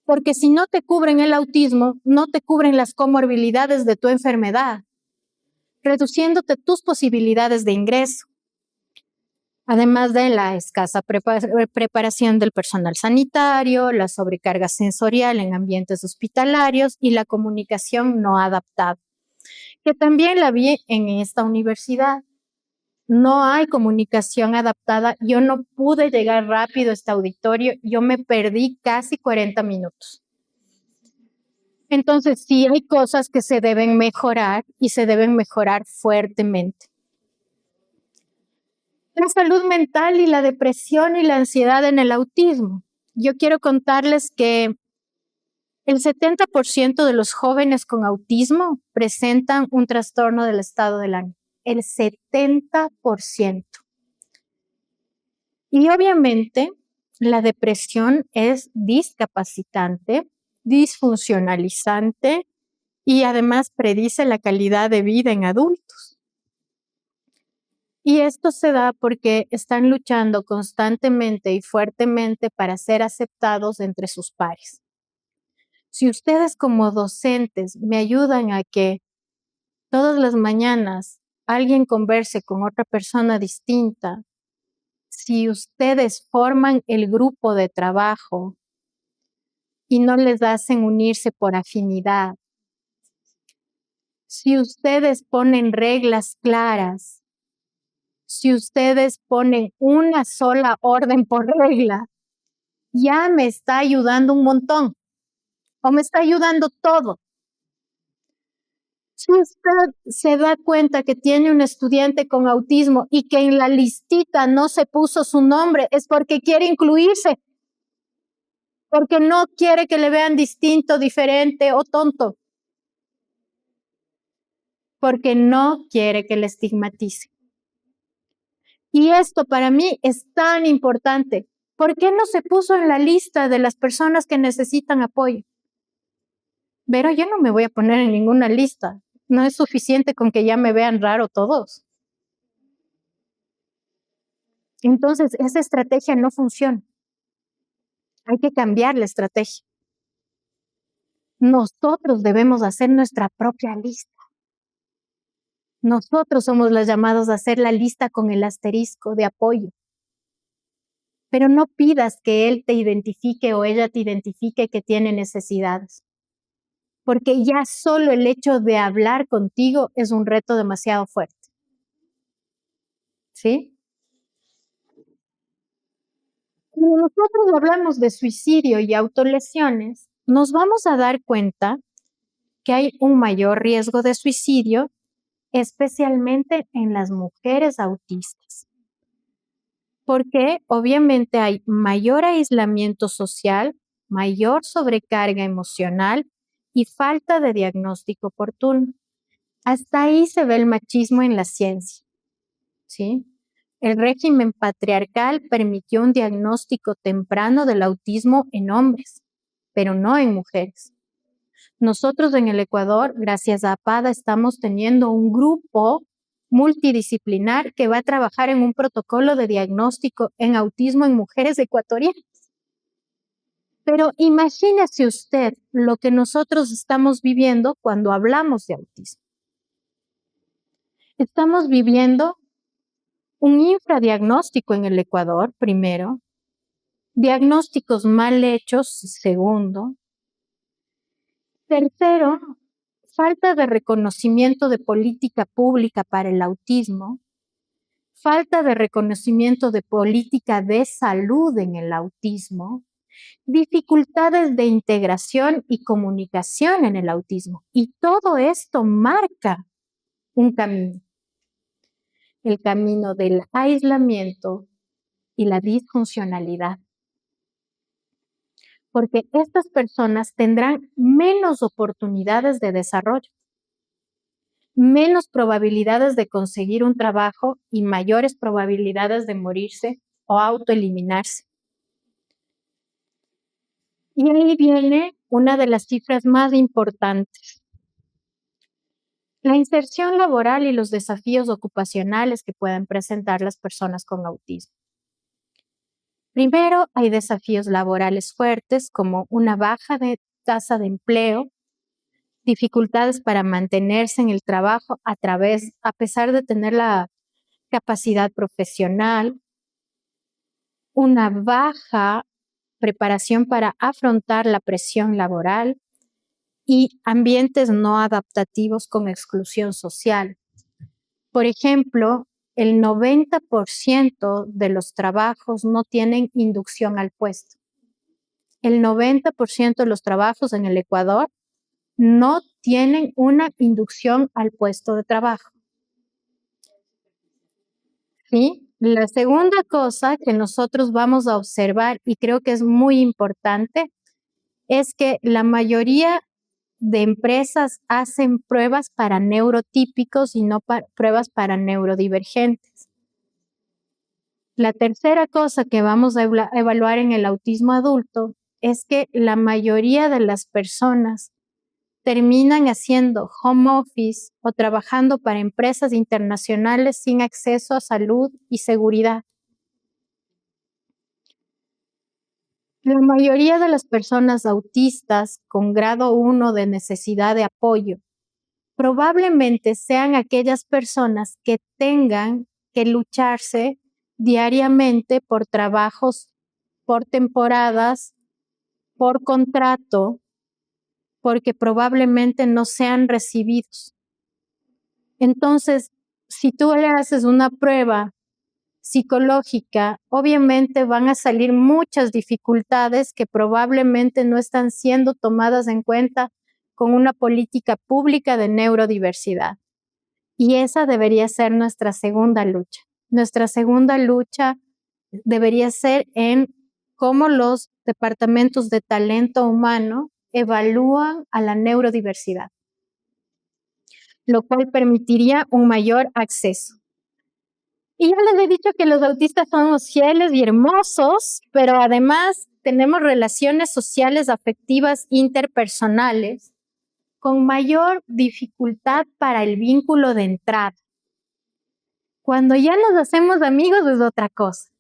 Porque si no te cubren el autismo, no te cubren las comorbilidades de tu enfermedad, reduciéndote tus posibilidades de ingreso, además de la escasa preparación del personal sanitario, la sobrecarga sensorial en ambientes hospitalarios y la comunicación no adaptada, que también la vi en esta universidad. No hay comunicación adaptada, yo no pude llegar rápido a este auditorio, yo me perdí casi 40 minutos. Entonces, sí hay cosas que se deben mejorar y se deben mejorar fuertemente. La salud mental y la depresión y la ansiedad en el autismo. Yo quiero contarles que el 70% de los jóvenes con autismo presentan un trastorno del estado del ánimo. El 70%. Y obviamente la depresión es discapacitante, disfuncionalizante y además predice la calidad de vida en adultos. Y esto se da porque están luchando constantemente y fuertemente para ser aceptados entre sus pares. Si ustedes como docentes me ayudan a que todas las mañanas alguien converse con otra persona distinta, si ustedes forman el grupo de trabajo y no les hacen unirse por afinidad, si ustedes ponen reglas claras, si ustedes ponen una sola orden por regla, ya me está ayudando un montón o me está ayudando todo. Si usted se da cuenta que tiene un estudiante con autismo y que en la listita no se puso su nombre, es porque quiere incluirse, porque no quiere que le vean distinto, diferente o tonto, porque no quiere que le estigmatice. Y esto para mí es tan importante. ¿Por qué no se puso en la lista de las personas que necesitan apoyo? Pero yo no me voy a poner en ninguna lista. No es suficiente con que ya me vean raro todos. Entonces, esa estrategia no funciona. Hay que cambiar la estrategia. Nosotros debemos hacer nuestra propia lista. Nosotros somos los llamados a hacer la lista con el asterisco de apoyo. Pero no pidas que él te identifique o ella te identifique que tiene necesidades. Porque ya solo el hecho de hablar contigo es un reto demasiado fuerte. ¿Sí? Cuando nosotros hablamos de suicidio y autolesiones, nos vamos a dar cuenta que hay un mayor riesgo de suicidio, especialmente en las mujeres autistas. Porque obviamente hay mayor aislamiento social, mayor sobrecarga emocional y falta de diagnóstico oportuno. Hasta ahí se ve el machismo en la ciencia, ¿sí? El régimen patriarcal permitió un diagnóstico temprano del autismo en hombres, pero no en mujeres. Nosotros en el Ecuador, gracias a APADA, estamos teniendo un grupo multidisciplinar que va a trabajar en un protocolo de diagnóstico en autismo en mujeres ecuatorianas. Pero imagínese usted lo que nosotros estamos viviendo cuando hablamos de autismo. Estamos viviendo un infradiagnóstico en el Ecuador, primero, diagnósticos mal hechos, segundo, tercero, falta de reconocimiento de política pública para el autismo, falta de reconocimiento de política de salud en el autismo, dificultades de integración y comunicación en el autismo. Y todo esto marca un camino, el camino del aislamiento y la disfuncionalidad. Porque estas personas tendrán menos oportunidades de desarrollo, menos probabilidades de conseguir un trabajo y mayores probabilidades de morirse o autoeliminarse. Y ahí viene una de las cifras más importantes. La inserción laboral y los desafíos ocupacionales que pueden presentar las personas con autismo. Primero, hay desafíos laborales fuertes como una baja de tasa de empleo, dificultades para mantenerse en el trabajo a pesar de tener la capacidad profesional, una baja preparación para afrontar la presión laboral y ambientes no adaptativos con exclusión social. Por ejemplo, el 90% de los trabajos no tienen inducción al puesto. El 90% de los trabajos en el Ecuador no tienen una inducción al puesto de trabajo. ¿Sí? La segunda cosa que nosotros vamos a observar, y creo que es muy importante, es que la mayoría de empresas hacen pruebas para neurotípicos y no pruebas para neurodivergentes. La tercera cosa que vamos a evaluar en el autismo adulto es que la mayoría de las personas terminan haciendo home office o trabajando para empresas internacionales sin acceso a salud y seguridad. La mayoría de las personas autistas con grado 1 de necesidad de apoyo probablemente sean aquellas personas que tengan que lucharse diariamente por trabajos, por temporadas, por contrato, porque probablemente no sean recibidos. Entonces, si tú le haces una prueba psicológica, obviamente van a salir muchas dificultades que probablemente no están siendo tomadas en cuenta con una política pública de neurodiversidad. Y esa debería ser nuestra segunda lucha. Nuestra segunda lucha debería ser en cómo los departamentos de talento humano evalúan a la neurodiversidad, lo cual permitiría un mayor acceso. Y ya les he dicho que los autistas somos fieles y hermosos, pero además tenemos relaciones sociales afectivas interpersonales con mayor dificultad para el vínculo de entrada. Cuando ya nos hacemos amigos es otra cosa,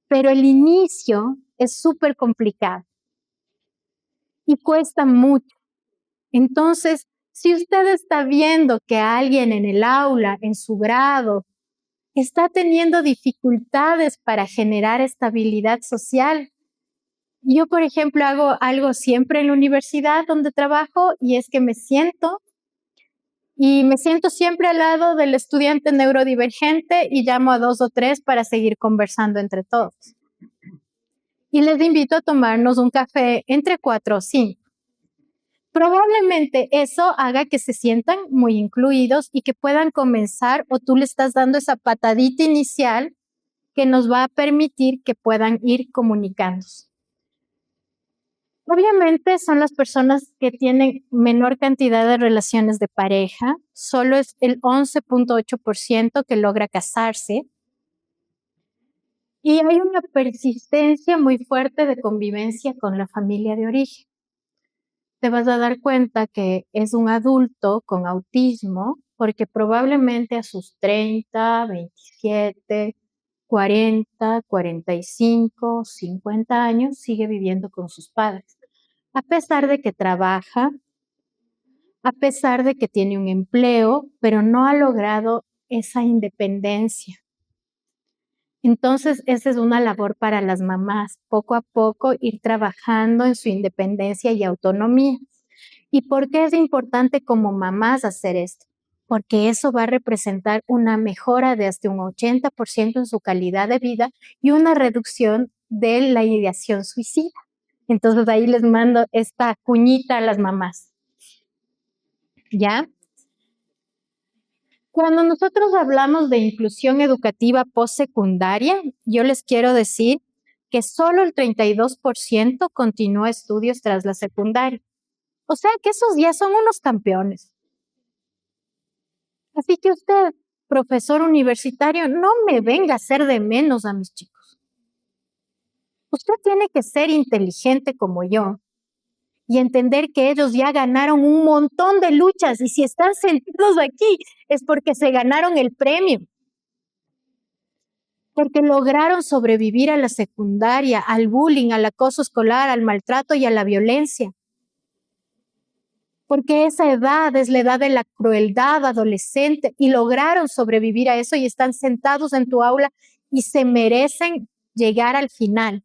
pero el inicio es súper complicado y cuesta mucho. Entonces, si usted está viendo que alguien en el aula, en su grado, está teniendo dificultades para generar estabilidad social. Yo, por ejemplo, hago algo siempre en la universidad donde trabajo y es que me siento siempre al lado del estudiante neurodivergente y llamo a 2 o 3 para seguir conversando entre todos. Y les invito a tomarnos un café entre 4 o 5. Probablemente eso haga que se sientan muy incluidos y que puedan comenzar, o tú le estás dando esa patadita inicial que nos va a permitir que puedan ir comunicándose. Obviamente son las personas que tienen menor cantidad de relaciones de pareja, solo es el 11.8% que logra casarse y hay una persistencia muy fuerte de convivencia con la familia de origen. Te vas a dar cuenta que es un adulto con autismo porque probablemente a sus 30, 27, 40, 45, 50 años sigue viviendo con sus padres, a pesar de que trabaja, a pesar de que tiene un empleo, pero no ha logrado esa independencia. Entonces, esa es una labor para las mamás, poco a poco ir trabajando en su independencia y autonomía. ¿Y por qué es importante como mamás hacer esto? Porque eso va a representar una mejora de hasta un 80% en su calidad de vida y una reducción de la ideación suicida. Entonces ahí les mando esta cuñita a las mamás. ¿Ya? Cuando nosotros hablamos de inclusión educativa postsecundaria, yo les quiero decir que solo el 32% continúa estudios tras la secundaria. O sea que esos ya son unos campeones. Así que usted, profesor universitario, no me venga a hacer de menos a mis chicos. Usted tiene que ser inteligente como yo y entender que ellos ya ganaron un montón de luchas y si están sentados aquí es porque se ganaron el premio. porque lograron sobrevivir a la secundaria, al bullying, al acoso escolar, al maltrato y a la violencia. Porque esa edad es la edad de la crueldad adolescente y lograron sobrevivir a eso y están sentados en tu aula y se merecen llegar al final.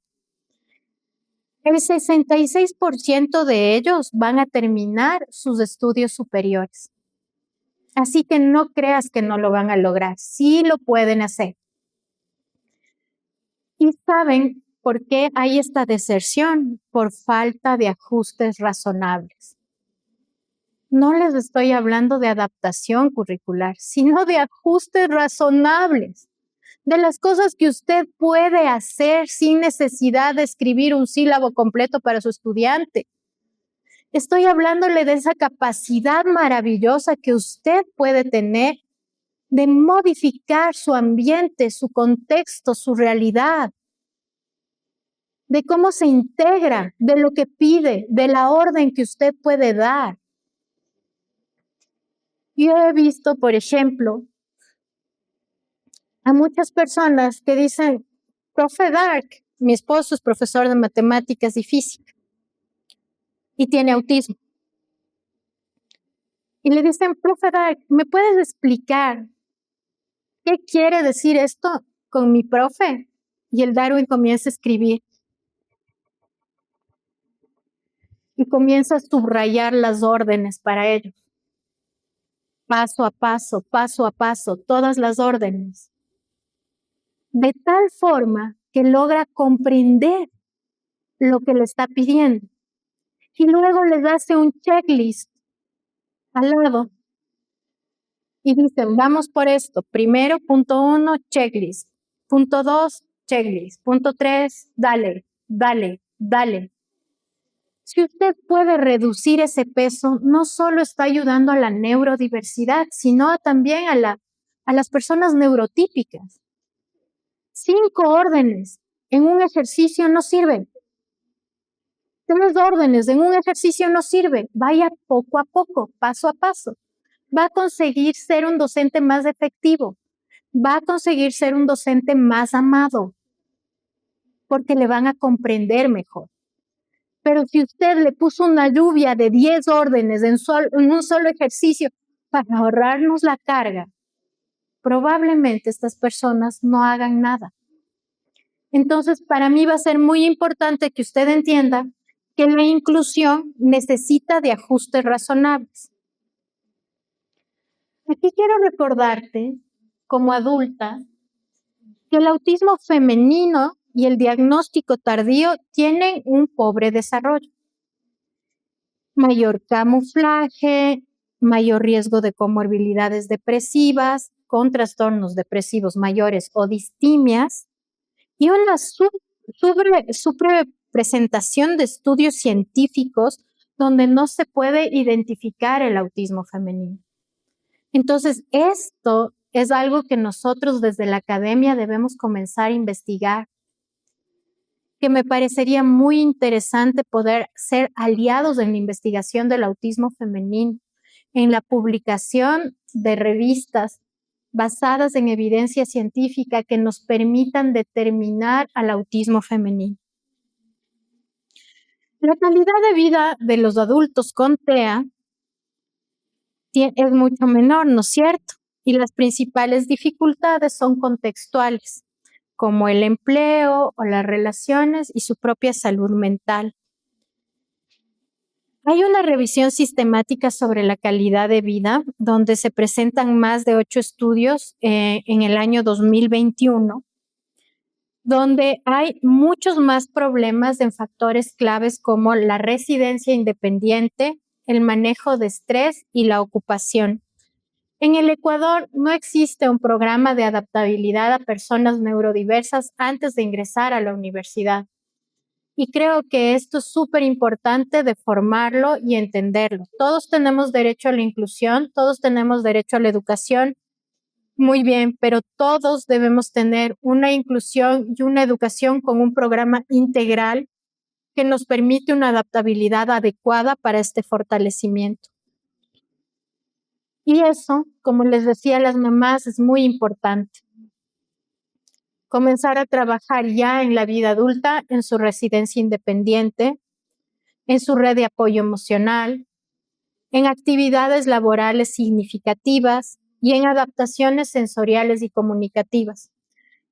El 66% de ellos van a terminar sus estudios superiores. Así que no creas que no lo van a lograr, sí lo pueden hacer. ¿Y saben por qué hay esta deserción? Por falta de ajustes razonables. No les estoy hablando de adaptación curricular, sino de ajustes razonables, de las cosas que usted puede hacer sin necesidad de escribir un sílabo completo para su estudiante. Estoy hablándole de esa capacidad maravillosa que usted puede tener de modificar su ambiente, su contexto, su realidad, de cómo se integra, de lo que pide, de la orden que usted puede dar. Yo he visto, por ejemplo, a muchas personas que dicen, profe Dark, mi esposo es profesor de matemáticas y física y tiene autismo. Y le dicen, profe Dark, ¿me puedes explicar qué quiere decir esto con mi profe? Y el Darwin comienza a escribir y comienza a subrayar las órdenes para ellos. Paso a paso, todas las órdenes. De tal forma que logra comprender lo que le está pidiendo. Y luego les hace un checklist al lado y dicen, vamos por esto. Primero, punto 1, checklist. Punto 2, checklist. Punto 3, dale, dale, dale. Si usted puede reducir ese peso, no solo está ayudando a la neurodiversidad, sino también a las personas neurotípicas. 5 órdenes en un ejercicio no sirven. 3 órdenes en un ejercicio no sirven. Vaya poco a poco, paso a paso. Va a conseguir ser un docente más efectivo. Va a conseguir ser un docente más amado, porque le van a comprender mejor. Pero si usted le puso una lluvia de 10 órdenes en un solo ejercicio para ahorrarnos la carga, probablemente estas personas no hagan nada. Entonces, para mí va a ser muy importante que usted entienda que la inclusión necesita de ajustes razonables. Aquí quiero recordarte, como adulta, que el autismo femenino y el diagnóstico tardío tienen un pobre desarrollo. Mayor camuflaje, mayor riesgo de comorbilidades depresivas, con depresivos mayores o distimias, y una presentación de estudios científicos donde no se puede identificar el autismo femenino. Entonces, esto es algo que nosotros desde la academia debemos comenzar a investigar, que me parecería muy interesante poder ser aliados en la investigación del autismo femenino, en la publicación de revistas basadas en evidencia científica que nos permitan determinar al autismo femenino. La calidad de vida de los adultos con TEA es mucho menor, ¿no es cierto? Y las principales dificultades son contextuales, como el empleo o las relaciones y su propia salud mental. Hay una revisión sistemática sobre la calidad de vida, donde se presentan más de 8 estudios en el año 2021, donde hay muchos más problemas en factores claves como la residencia independiente, el manejo de estrés y la ocupación. En el Ecuador no existe un programa de adaptabilidad a personas neurodiversas antes de ingresar a la universidad. Y creo que esto es súper importante de formarlo y entenderlo. Todos tenemos derecho a la inclusión, todos tenemos derecho a la educación, muy bien, pero todos debemos tener una inclusión y una educación con un programa integral que nos permite una adaptabilidad adecuada para este fortalecimiento. Y eso, como les decía a las mamás, es muy importante. comenzar a trabajar ya en la vida adulta, en su residencia independiente, en su red de apoyo emocional, en actividades laborales significativas y en adaptaciones sensoriales y comunicativas.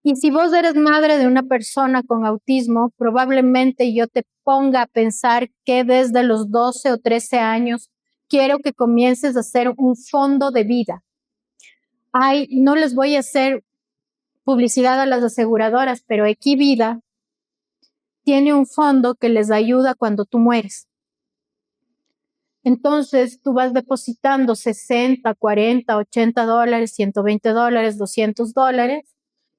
Y si vos eres madre de una persona con autismo, probablemente yo te ponga a pensar que desde los 12 o 13 años quiero que comiences a hacer un fondo de vida. Ay, no les voy a hacer publicidad a las aseguradoras, pero Equivida tiene un fondo que les ayuda cuando tú mueres. Entonces, tú vas depositando 60, 40, $80, $120, $200,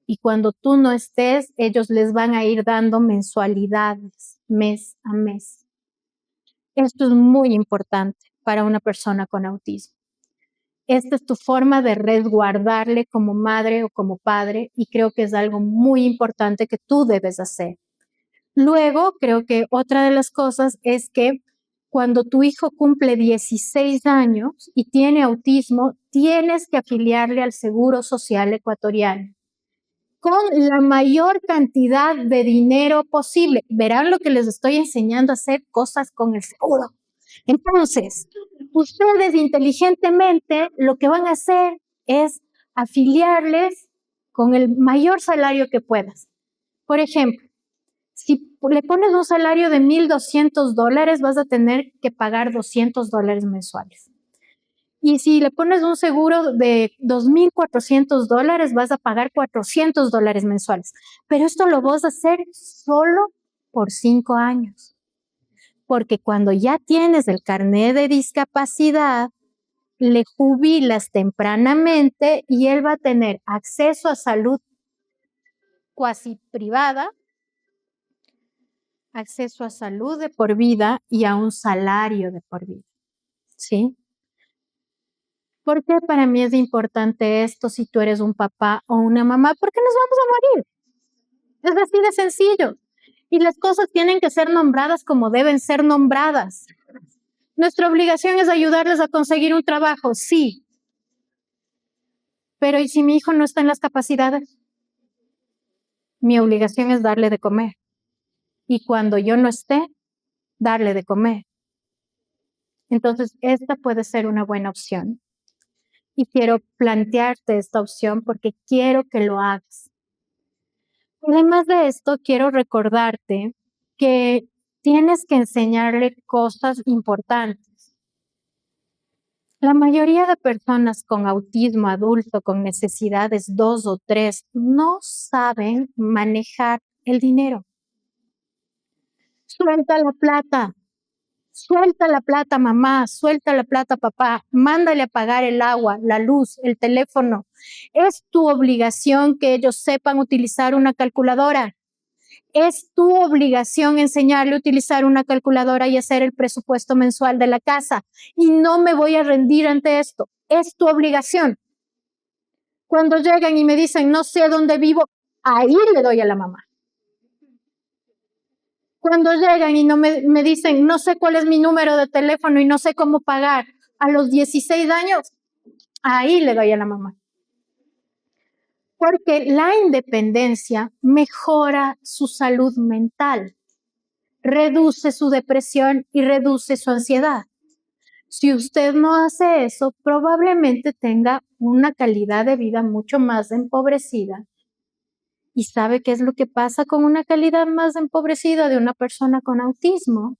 y cuando tú no estés, ellos les van a ir dando mensualidades mes a mes. Esto es muy importante para una persona con autismo. Esta es tu forma de resguardarle como madre o como padre, y creo que es algo muy importante que tú debes hacer. Luego, creo que otra de las cosas es que cuando tu hijo cumple 16 años y tiene autismo, tienes que afiliarle al Seguro Social Ecuatoriano con la mayor cantidad de dinero posible. Verán lo que les estoy enseñando a hacer cosas con el seguro. Entonces, ustedes inteligentemente lo que van a hacer es afiliarles con el mayor salario que puedas. Por ejemplo, si le pones un salario de $1,200, vas a tener que pagar $200 mensuales. Y si le pones un seguro de $2,400, vas a pagar $400 mensuales. Pero esto lo vas a hacer solo por 5 años. Porque cuando ya tienes el carnet de discapacidad, le jubilas tempranamente y él va a tener acceso a salud cuasi privada, acceso a salud de por vida y a un salario de por vida, ¿sí? ¿Por qué para mí es importante esto si tú eres un papá o una mamá? Porque nos vamos a morir. Es así de sencillo. Y las cosas tienen que ser nombradas como deben ser nombradas. Nuestra obligación es ayudarles a conseguir un trabajo, sí. Pero ¿y si mi hijo no está en las capacidades? Mi obligación es darle de comer. Y cuando yo no esté, darle de comer. Entonces, esta puede ser una buena opción. Y quiero plantearte esta opción porque quiero que lo hagas. Además de esto, quiero recordarte que tienes que enseñarle cosas importantes. La mayoría de personas con autismo adulto, con necesidades 2 o 3, no saben manejar el dinero. Suelta la plata, mamá, suelta la plata, papá, mándale a pagar el agua, la luz, el teléfono. Es tu obligación que ellos sepan utilizar una calculadora. Es tu obligación enseñarle a utilizar una calculadora y hacer el presupuesto mensual de la casa. Y no me voy a rendir ante esto. Es tu obligación. Cuando llegan y me dicen, no sé dónde vivo, ahí le doy a la mamá. Cuando llegan y no me dicen, no sé cuál es mi número de teléfono y no sé cómo pagar, a los 16 años, ahí le doy a la mamá. Porque la independencia mejora su salud mental, reduce su depresión y reduce su ansiedad. Si usted no hace eso, probablemente tenga una calidad de vida mucho más empobrecida. ¿Y sabe qué es lo que pasa con una calidad más empobrecida de una persona con autismo?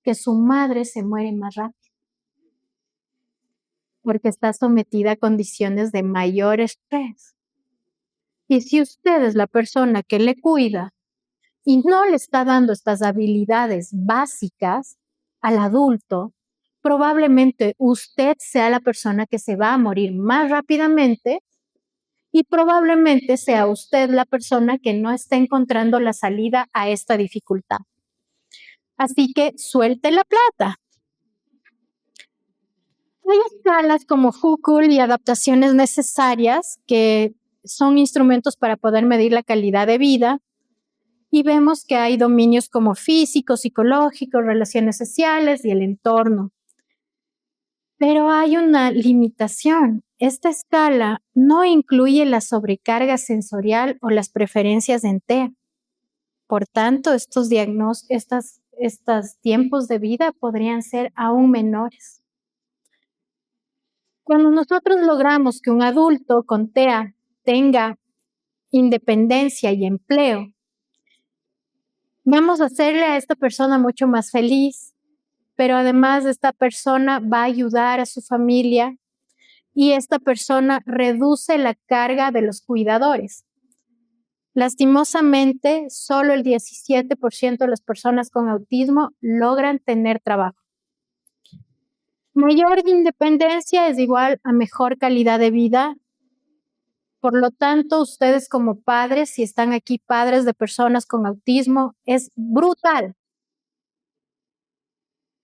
Que su madre se muere más rápido porque está sometida a condiciones de mayor estrés. Y si usted es la persona que le cuida y no le está dando estas habilidades básicas al adulto, probablemente usted sea la persona que se va a morir más rápidamente y probablemente sea usted la persona que no está encontrando la salida a esta dificultad. Así que suelte la plata. Hay escalas como Hukul y adaptaciones necesarias que son instrumentos para poder medir la calidad de vida, y vemos que hay dominios como físico, psicológico, relaciones sociales y el entorno. Pero hay una limitación. esta escala no incluye la sobrecarga sensorial o las preferencias en TEA. Por tanto, estos tiempos de vida podrían ser aún menores. Cuando nosotros logramos que un adulto con TEA tenga independencia y empleo, vamos a hacerle a esta persona mucho más feliz, pero además esta persona va a ayudar a su familia y esta persona reduce la carga de los cuidadores. Lastimosamente, solo el 17% de las personas con autismo logran tener trabajo. Mayor independencia es igual a mejor calidad de vida. Por lo tanto, ustedes como padres, si están aquí padres de personas con autismo, es brutal.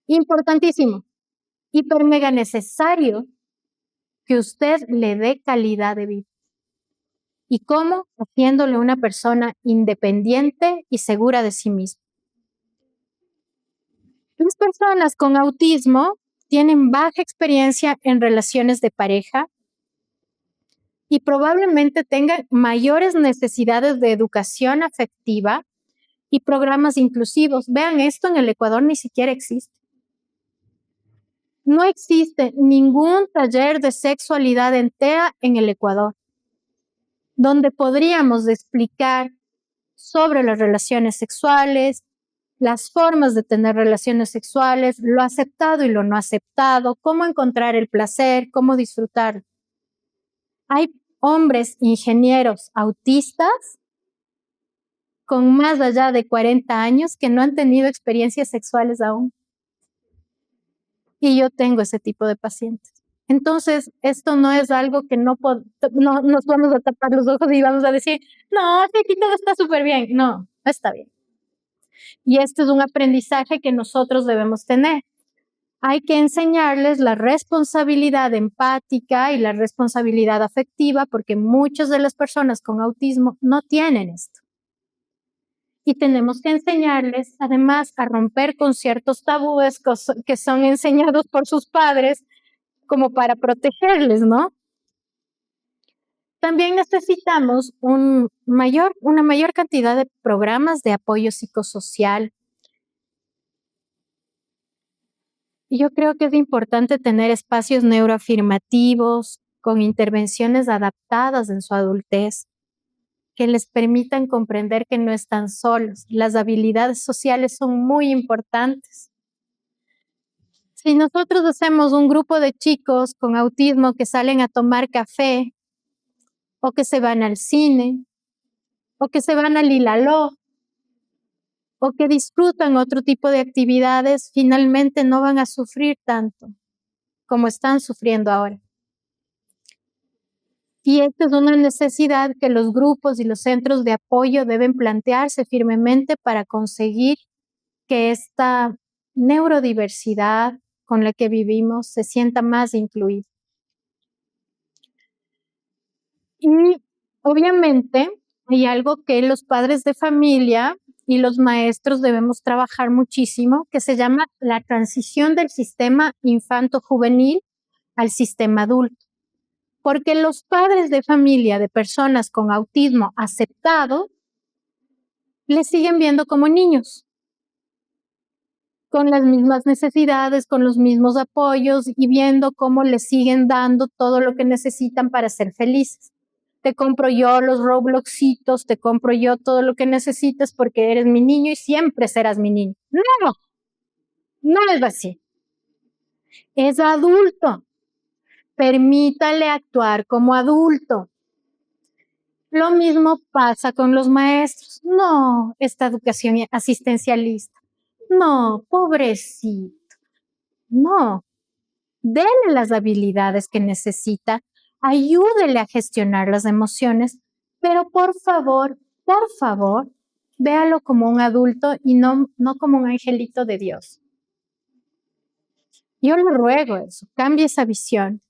Importantísimo. Hiper mega necesario que usted le dé calidad de vida. ¿Y cómo? Haciéndole una persona independiente y segura de sí misma. Las personas con autismo tienen baja experiencia en relaciones de pareja y probablemente tengan mayores necesidades de educación afectiva y programas inclusivos. Vean, esto en el Ecuador ni siquiera existe. No existe ningún taller de sexualidad en TEA en el Ecuador, donde podríamos explicar sobre las relaciones sexuales, las formas de tener relaciones sexuales, lo aceptado y lo no aceptado, cómo encontrar el placer, cómo disfrutar. Hay hombres ingenieros autistas con más allá de 40 años que no han tenido experiencias sexuales aún. Y yo tengo ese tipo de pacientes. Entonces, esto no es algo que no nos vamos a tapar los ojos y vamos a decir, no, aquí todo está súper bien. No, no está bien. Y este es un aprendizaje que nosotros debemos tener. Hay que enseñarles la responsabilidad empática y la responsabilidad afectiva porque muchas de las personas con autismo no tienen esto. Y tenemos que enseñarles, además, a romper con ciertos tabúes que son enseñados por sus padres como para protegerles, ¿no? También necesitamos una mayor cantidad de programas de apoyo psicosocial. Y yo creo que es importante tener espacios neuroafirmativos con intervenciones adaptadas en su adultez que les permitan comprender que no están solos. Las habilidades sociales son muy importantes. Si nosotros hacemos un grupo de chicos con autismo que salen a tomar café o que se van al cine o que se van al Ilaló o que disfrutan otro tipo de actividades, finalmente no van a sufrir tanto como están sufriendo ahora. Y esta es una necesidad que los grupos y los centros de apoyo deben plantearse firmemente para conseguir que esta neurodiversidad con la que vivimos se sienta más incluida. Y obviamente hay algo que los padres de familia y los maestros debemos trabajar muchísimo, que se llama la transición del sistema infanto-juvenil al sistema adulto. Porque los padres de familia de personas con autismo aceptado les siguen viendo como niños, con las mismas necesidades, con los mismos apoyos y viendo cómo les siguen dando todo lo que necesitan para ser felices. Te compro yo los Robloxitos, te compro yo todo lo que necesitas porque eres mi niño y siempre serás mi niño. No, no es así. Es adulto. Permítale actuar como adulto. Lo mismo pasa con los maestros. No, esta educación asistencialista. No, pobrecito. No, déle las habilidades que necesita, ayúdele a gestionar las emociones, pero por favor, véalo como un adulto y no como un angelito de Dios. Yo le ruego eso, cambie esa visión.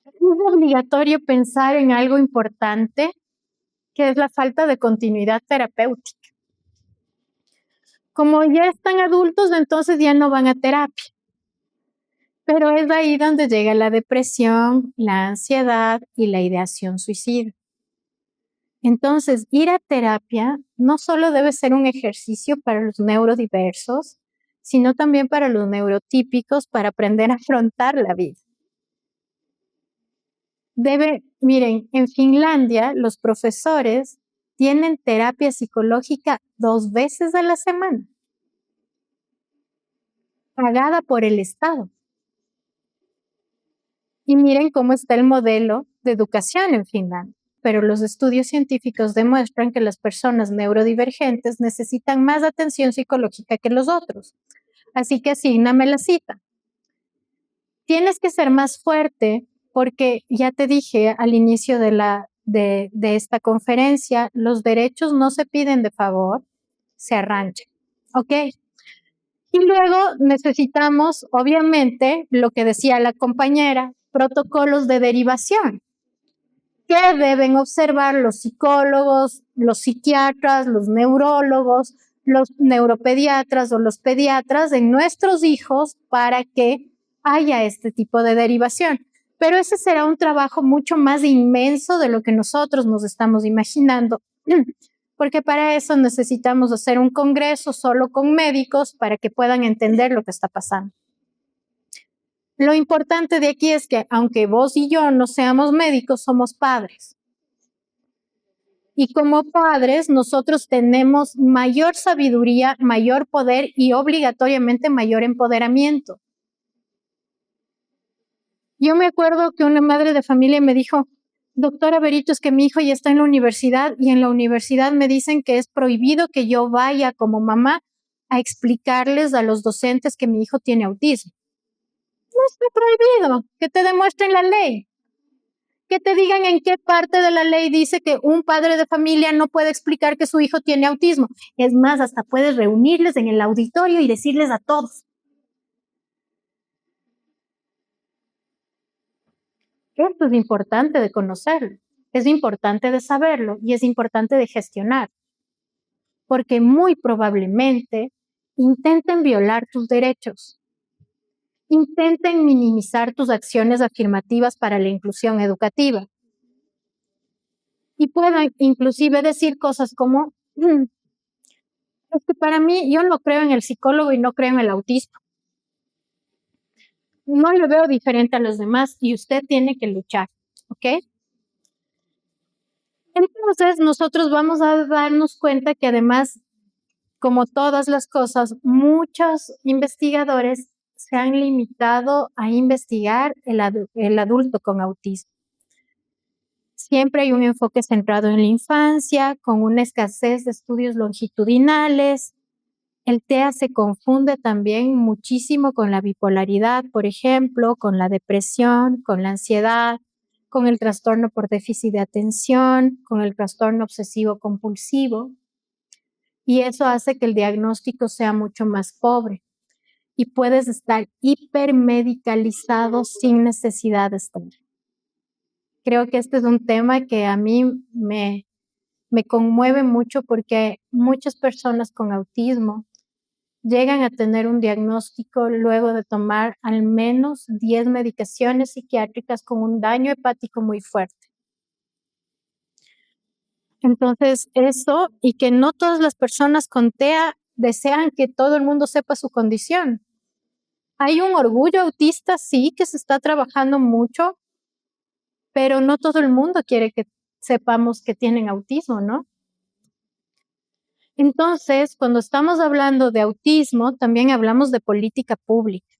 Es obligatorio pensar en algo importante, que es la falta de continuidad terapéutica. Como ya están adultos, entonces ya no van a terapia. Pero es ahí donde llega la depresión, la ansiedad y la ideación suicida. Entonces, ir a terapia no solo debe ser un ejercicio para los neurodiversos, sino también para los neurotípicos para aprender a afrontar la vida. Miren, en Finlandia los profesores tienen terapia psicológica 2 veces a la semana, pagada por el Estado. Y miren cómo está el modelo de educación en Finlandia. Pero los estudios científicos demuestran que las personas neurodivergentes necesitan más atención psicológica que los otros. Así que asígname la cita. Tienes que ser más fuerte porque ya te dije al inicio de esta conferencia, los derechos no se piden de favor, se arranchan. ¿Ok? Y luego necesitamos, obviamente, lo que decía la compañera, protocolos de derivación que deben observar los psicólogos, los psiquiatras, los neurólogos, los neuropediatras o los pediatras en nuestros hijos para que haya este tipo de derivación. Pero ese será un trabajo mucho más inmenso de lo que nosotros nos estamos imaginando, porque para eso necesitamos hacer un congreso solo con médicos para que puedan entender lo que está pasando. Lo importante de aquí es que aunque vos y yo no seamos médicos, somos padres. Y como padres, nosotros tenemos mayor sabiduría, mayor poder y obligatoriamente mayor empoderamiento. Yo me acuerdo que una madre de familia me dijo, doctora Berito, es que mi hijo ya está en la universidad y en la universidad me dicen que es prohibido que yo vaya como mamá a explicarles a los docentes que mi hijo tiene autismo. No está prohibido, que te demuestren la ley. Que te digan en qué parte de la ley dice que un padre de familia no puede explicar que su hijo tiene autismo. Es más, hasta puedes reunirles en el auditorio y decirles a todos. Esto es importante de conocerlo, es importante de saberlo y es importante de gestionar, porque muy probablemente intenten violar tus derechos, intenten minimizar tus acciones afirmativas para la inclusión educativa y puedan inclusive decir cosas como, es que para mí yo no creo en el psicólogo y no creo en el autismo. No lo veo diferente a los demás y usted tiene que luchar, ¿ok? Entonces nosotros vamos a darnos cuenta que además, como todas las cosas, muchos investigadores se han limitado a investigar el adulto con autismo. Siempre hay un enfoque centrado en la infancia, con una escasez de estudios longitudinales. El TEA se confunde también muchísimo con la bipolaridad, por ejemplo, con la depresión, con la ansiedad, con el trastorno por déficit de atención, con el trastorno obsesivo compulsivo. Y eso hace que el diagnóstico sea mucho más pobre y puedes estar hipermedicalizado sin necesidad de estar. Creo que este es un tema que a mí me conmueve mucho porque muchas personas con autismo llegan a tener un diagnóstico luego de tomar al menos 10 medicaciones psiquiátricas con un daño hepático muy fuerte. Entonces, eso, y que no todas las personas con TEA desean que todo el mundo sepa su condición. Hay un orgullo autista, sí, que se está trabajando mucho, pero no todo el mundo quiere que sepamos que tienen autismo, ¿no? Entonces, cuando estamos hablando de autismo, también hablamos de política pública.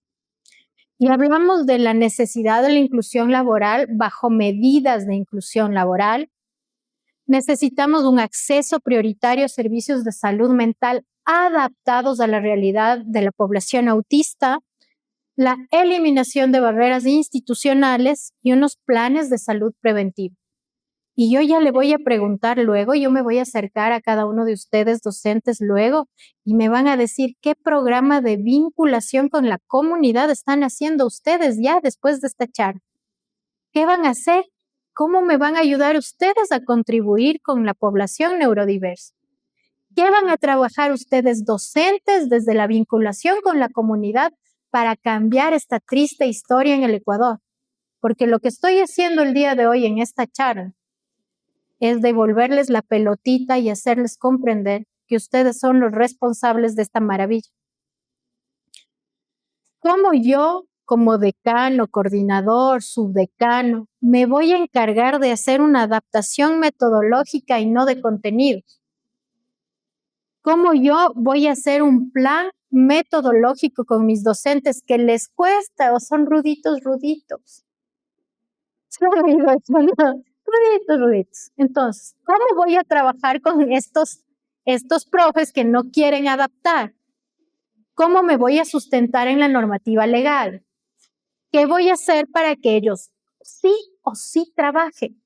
Y hablamos de la necesidad de la inclusión laboral bajo medidas de inclusión laboral. Necesitamos un acceso prioritario a servicios de salud mental adaptados a la realidad de la población autista, la eliminación de barreras institucionales y unos planes de salud preventiva. Y yo ya le voy a preguntar luego, yo me voy a acercar a cada uno de ustedes docentes luego y me van a decir qué programa de vinculación con la comunidad están haciendo ustedes ya después de esta charla. ¿Qué van a hacer? ¿Cómo me van a ayudar ustedes a contribuir con la población neurodiversa? ¿Qué van a trabajar ustedes docentes desde la vinculación con la comunidad para cambiar esta triste historia en el Ecuador, porque lo que estoy haciendo el día de hoy en esta charla es devolverles la pelotita y hacerles comprender que ustedes son los responsables de esta maravilla. ¿Cómo yo, como decano, coordinador, subdecano, me voy a encargar de hacer una adaptación metodológica y no de contenidos? ¿Cómo yo voy a hacer un plan metodológico con mis docentes que les cuesta o son ruditos? Ruditos. Entonces, ¿cómo voy a trabajar con estos profes que no quieren adaptar? ¿Cómo me voy a sustentar en la normativa legal? ¿Qué voy a hacer para que ellos sí o sí trabajen?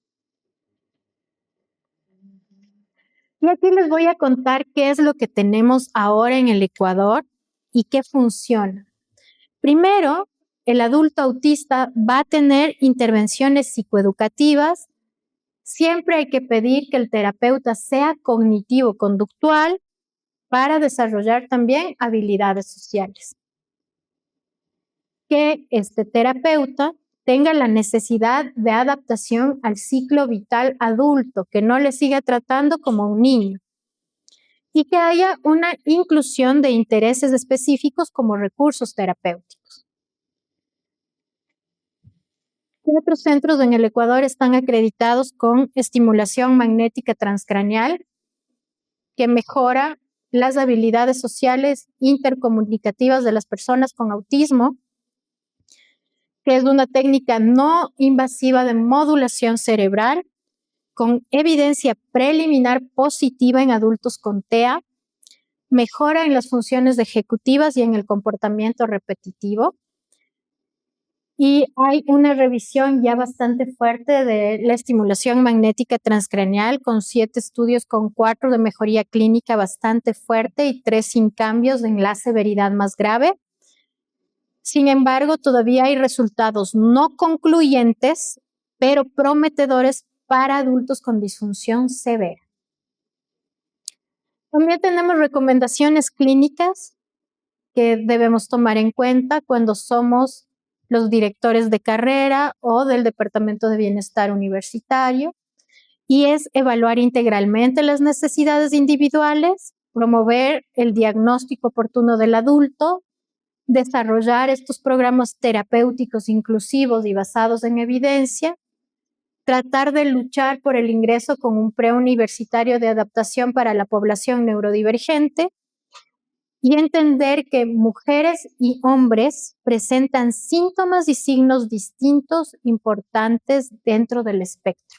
Y aquí les voy a contar qué es lo que tenemos ahora en el Ecuador y qué funciona. Primero, el adulto autista va a tener intervenciones psicoeducativas. Siempre hay que pedir que el terapeuta sea cognitivo-conductual para desarrollar también habilidades sociales. Que este terapeuta tenga la necesidad de adaptación al ciclo vital adulto, que no le siga tratando como un niño. Y que haya una inclusión de intereses específicos como recursos terapéuticos. 4 centros en el Ecuador están acreditados con estimulación magnética transcraneal, que mejora las habilidades sociales intercomunicativas de las personas con autismo, que es una técnica no invasiva de modulación cerebral, con evidencia preliminar positiva en adultos con TEA, mejora en las funciones ejecutivas y en el comportamiento repetitivo. Y hay una revisión ya bastante fuerte de la estimulación magnética transcraneal con 7 estudios con 4 de mejoría clínica bastante fuerte y 3 sin cambios en la severidad más grave. Sin embargo, todavía hay resultados no concluyentes, pero prometedores para adultos con disfunción severa. También tenemos recomendaciones clínicas que debemos tomar en cuenta cuando somos los directores de carrera o del Departamento de Bienestar Universitario, y es evaluar integralmente las necesidades individuales, promover el diagnóstico oportuno del adulto, desarrollar estos programas terapéuticos inclusivos y basados en evidencia, tratar de luchar por el ingreso con un preuniversitario de adaptación para la población neurodivergente, y entender que mujeres y hombres presentan síntomas y signos distintos importantes dentro del espectro.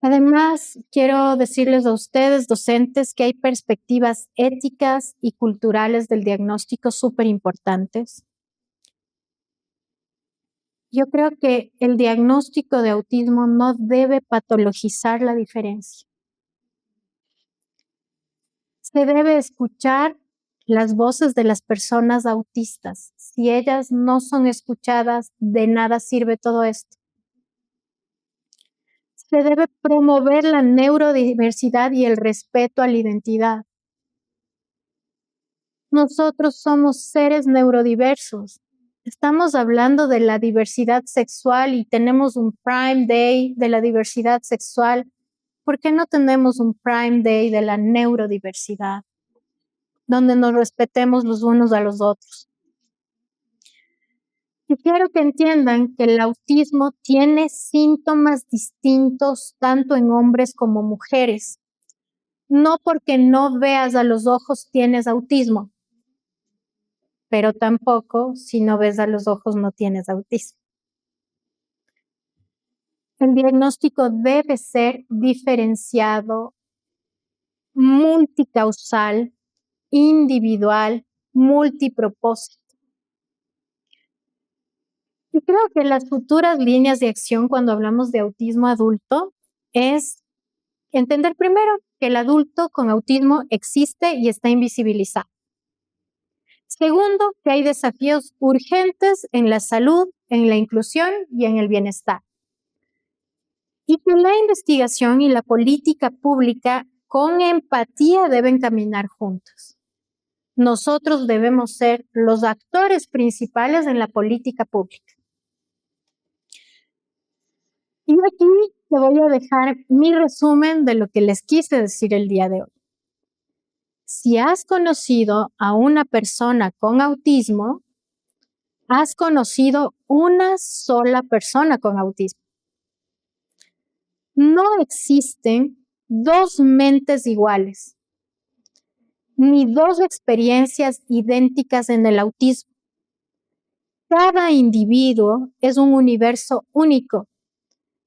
Además, quiero decirles a ustedes, docentes, que hay perspectivas éticas y culturales del diagnóstico súper importantes. Yo creo que el diagnóstico de autismo no debe patologizar la diferencia. Se debe escuchar las voces de las personas autistas. Si ellas no son escuchadas, de nada sirve todo esto. Se debe promover la neurodiversidad y el respeto a la identidad. Nosotros somos seres neurodiversos. Estamos hablando de la diversidad sexual y tenemos un Prime Day de la diversidad sexual. ¿Por qué no tenemos un Prime Day de la neurodiversidad, donde nos respetemos los unos a los otros? Y quiero que entiendan que el autismo tiene síntomas distintos tanto en hombres como mujeres. No porque no veas a los ojos tienes autismo, pero tampoco si no ves a los ojos no tienes autismo. El diagnóstico debe ser diferenciado, multicausal, individual, multipropósito. Y creo que las futuras líneas de acción cuando hablamos de autismo adulto es entender primero que el adulto con autismo existe y está invisibilizado. Segundo, que hay desafíos urgentes en la salud, en la inclusión y en el bienestar. Y que la investigación y la política pública con empatía deben caminar juntos. nosotros debemos ser los actores principales en la política pública. Y aquí te voy a dejar mi resumen de lo que les quise decir el día de hoy. Si has conocido a una persona con autismo, has conocido una sola persona con autismo. No existen dos mentes iguales, ni dos experiencias idénticas en el autismo. Cada individuo es un universo único,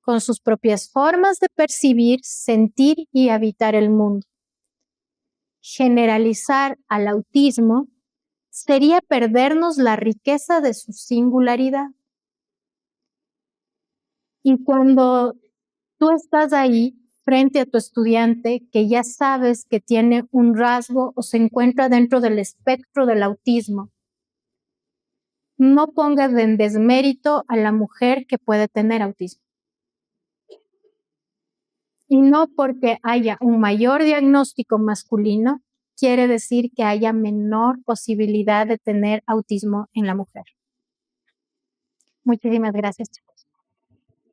con sus propias formas de percibir, sentir y habitar el mundo. Generalizar al autismo sería perdernos la riqueza de su singularidad. Y cuando tú estás ahí frente a tu estudiante que ya sabes que tiene un rasgo o se encuentra dentro del espectro del autismo, no pongas en desmérito a la mujer que puede tener autismo. Y no porque haya un mayor diagnóstico masculino, quiere decir que haya menor posibilidad de tener autismo en la mujer. Muchísimas gracias.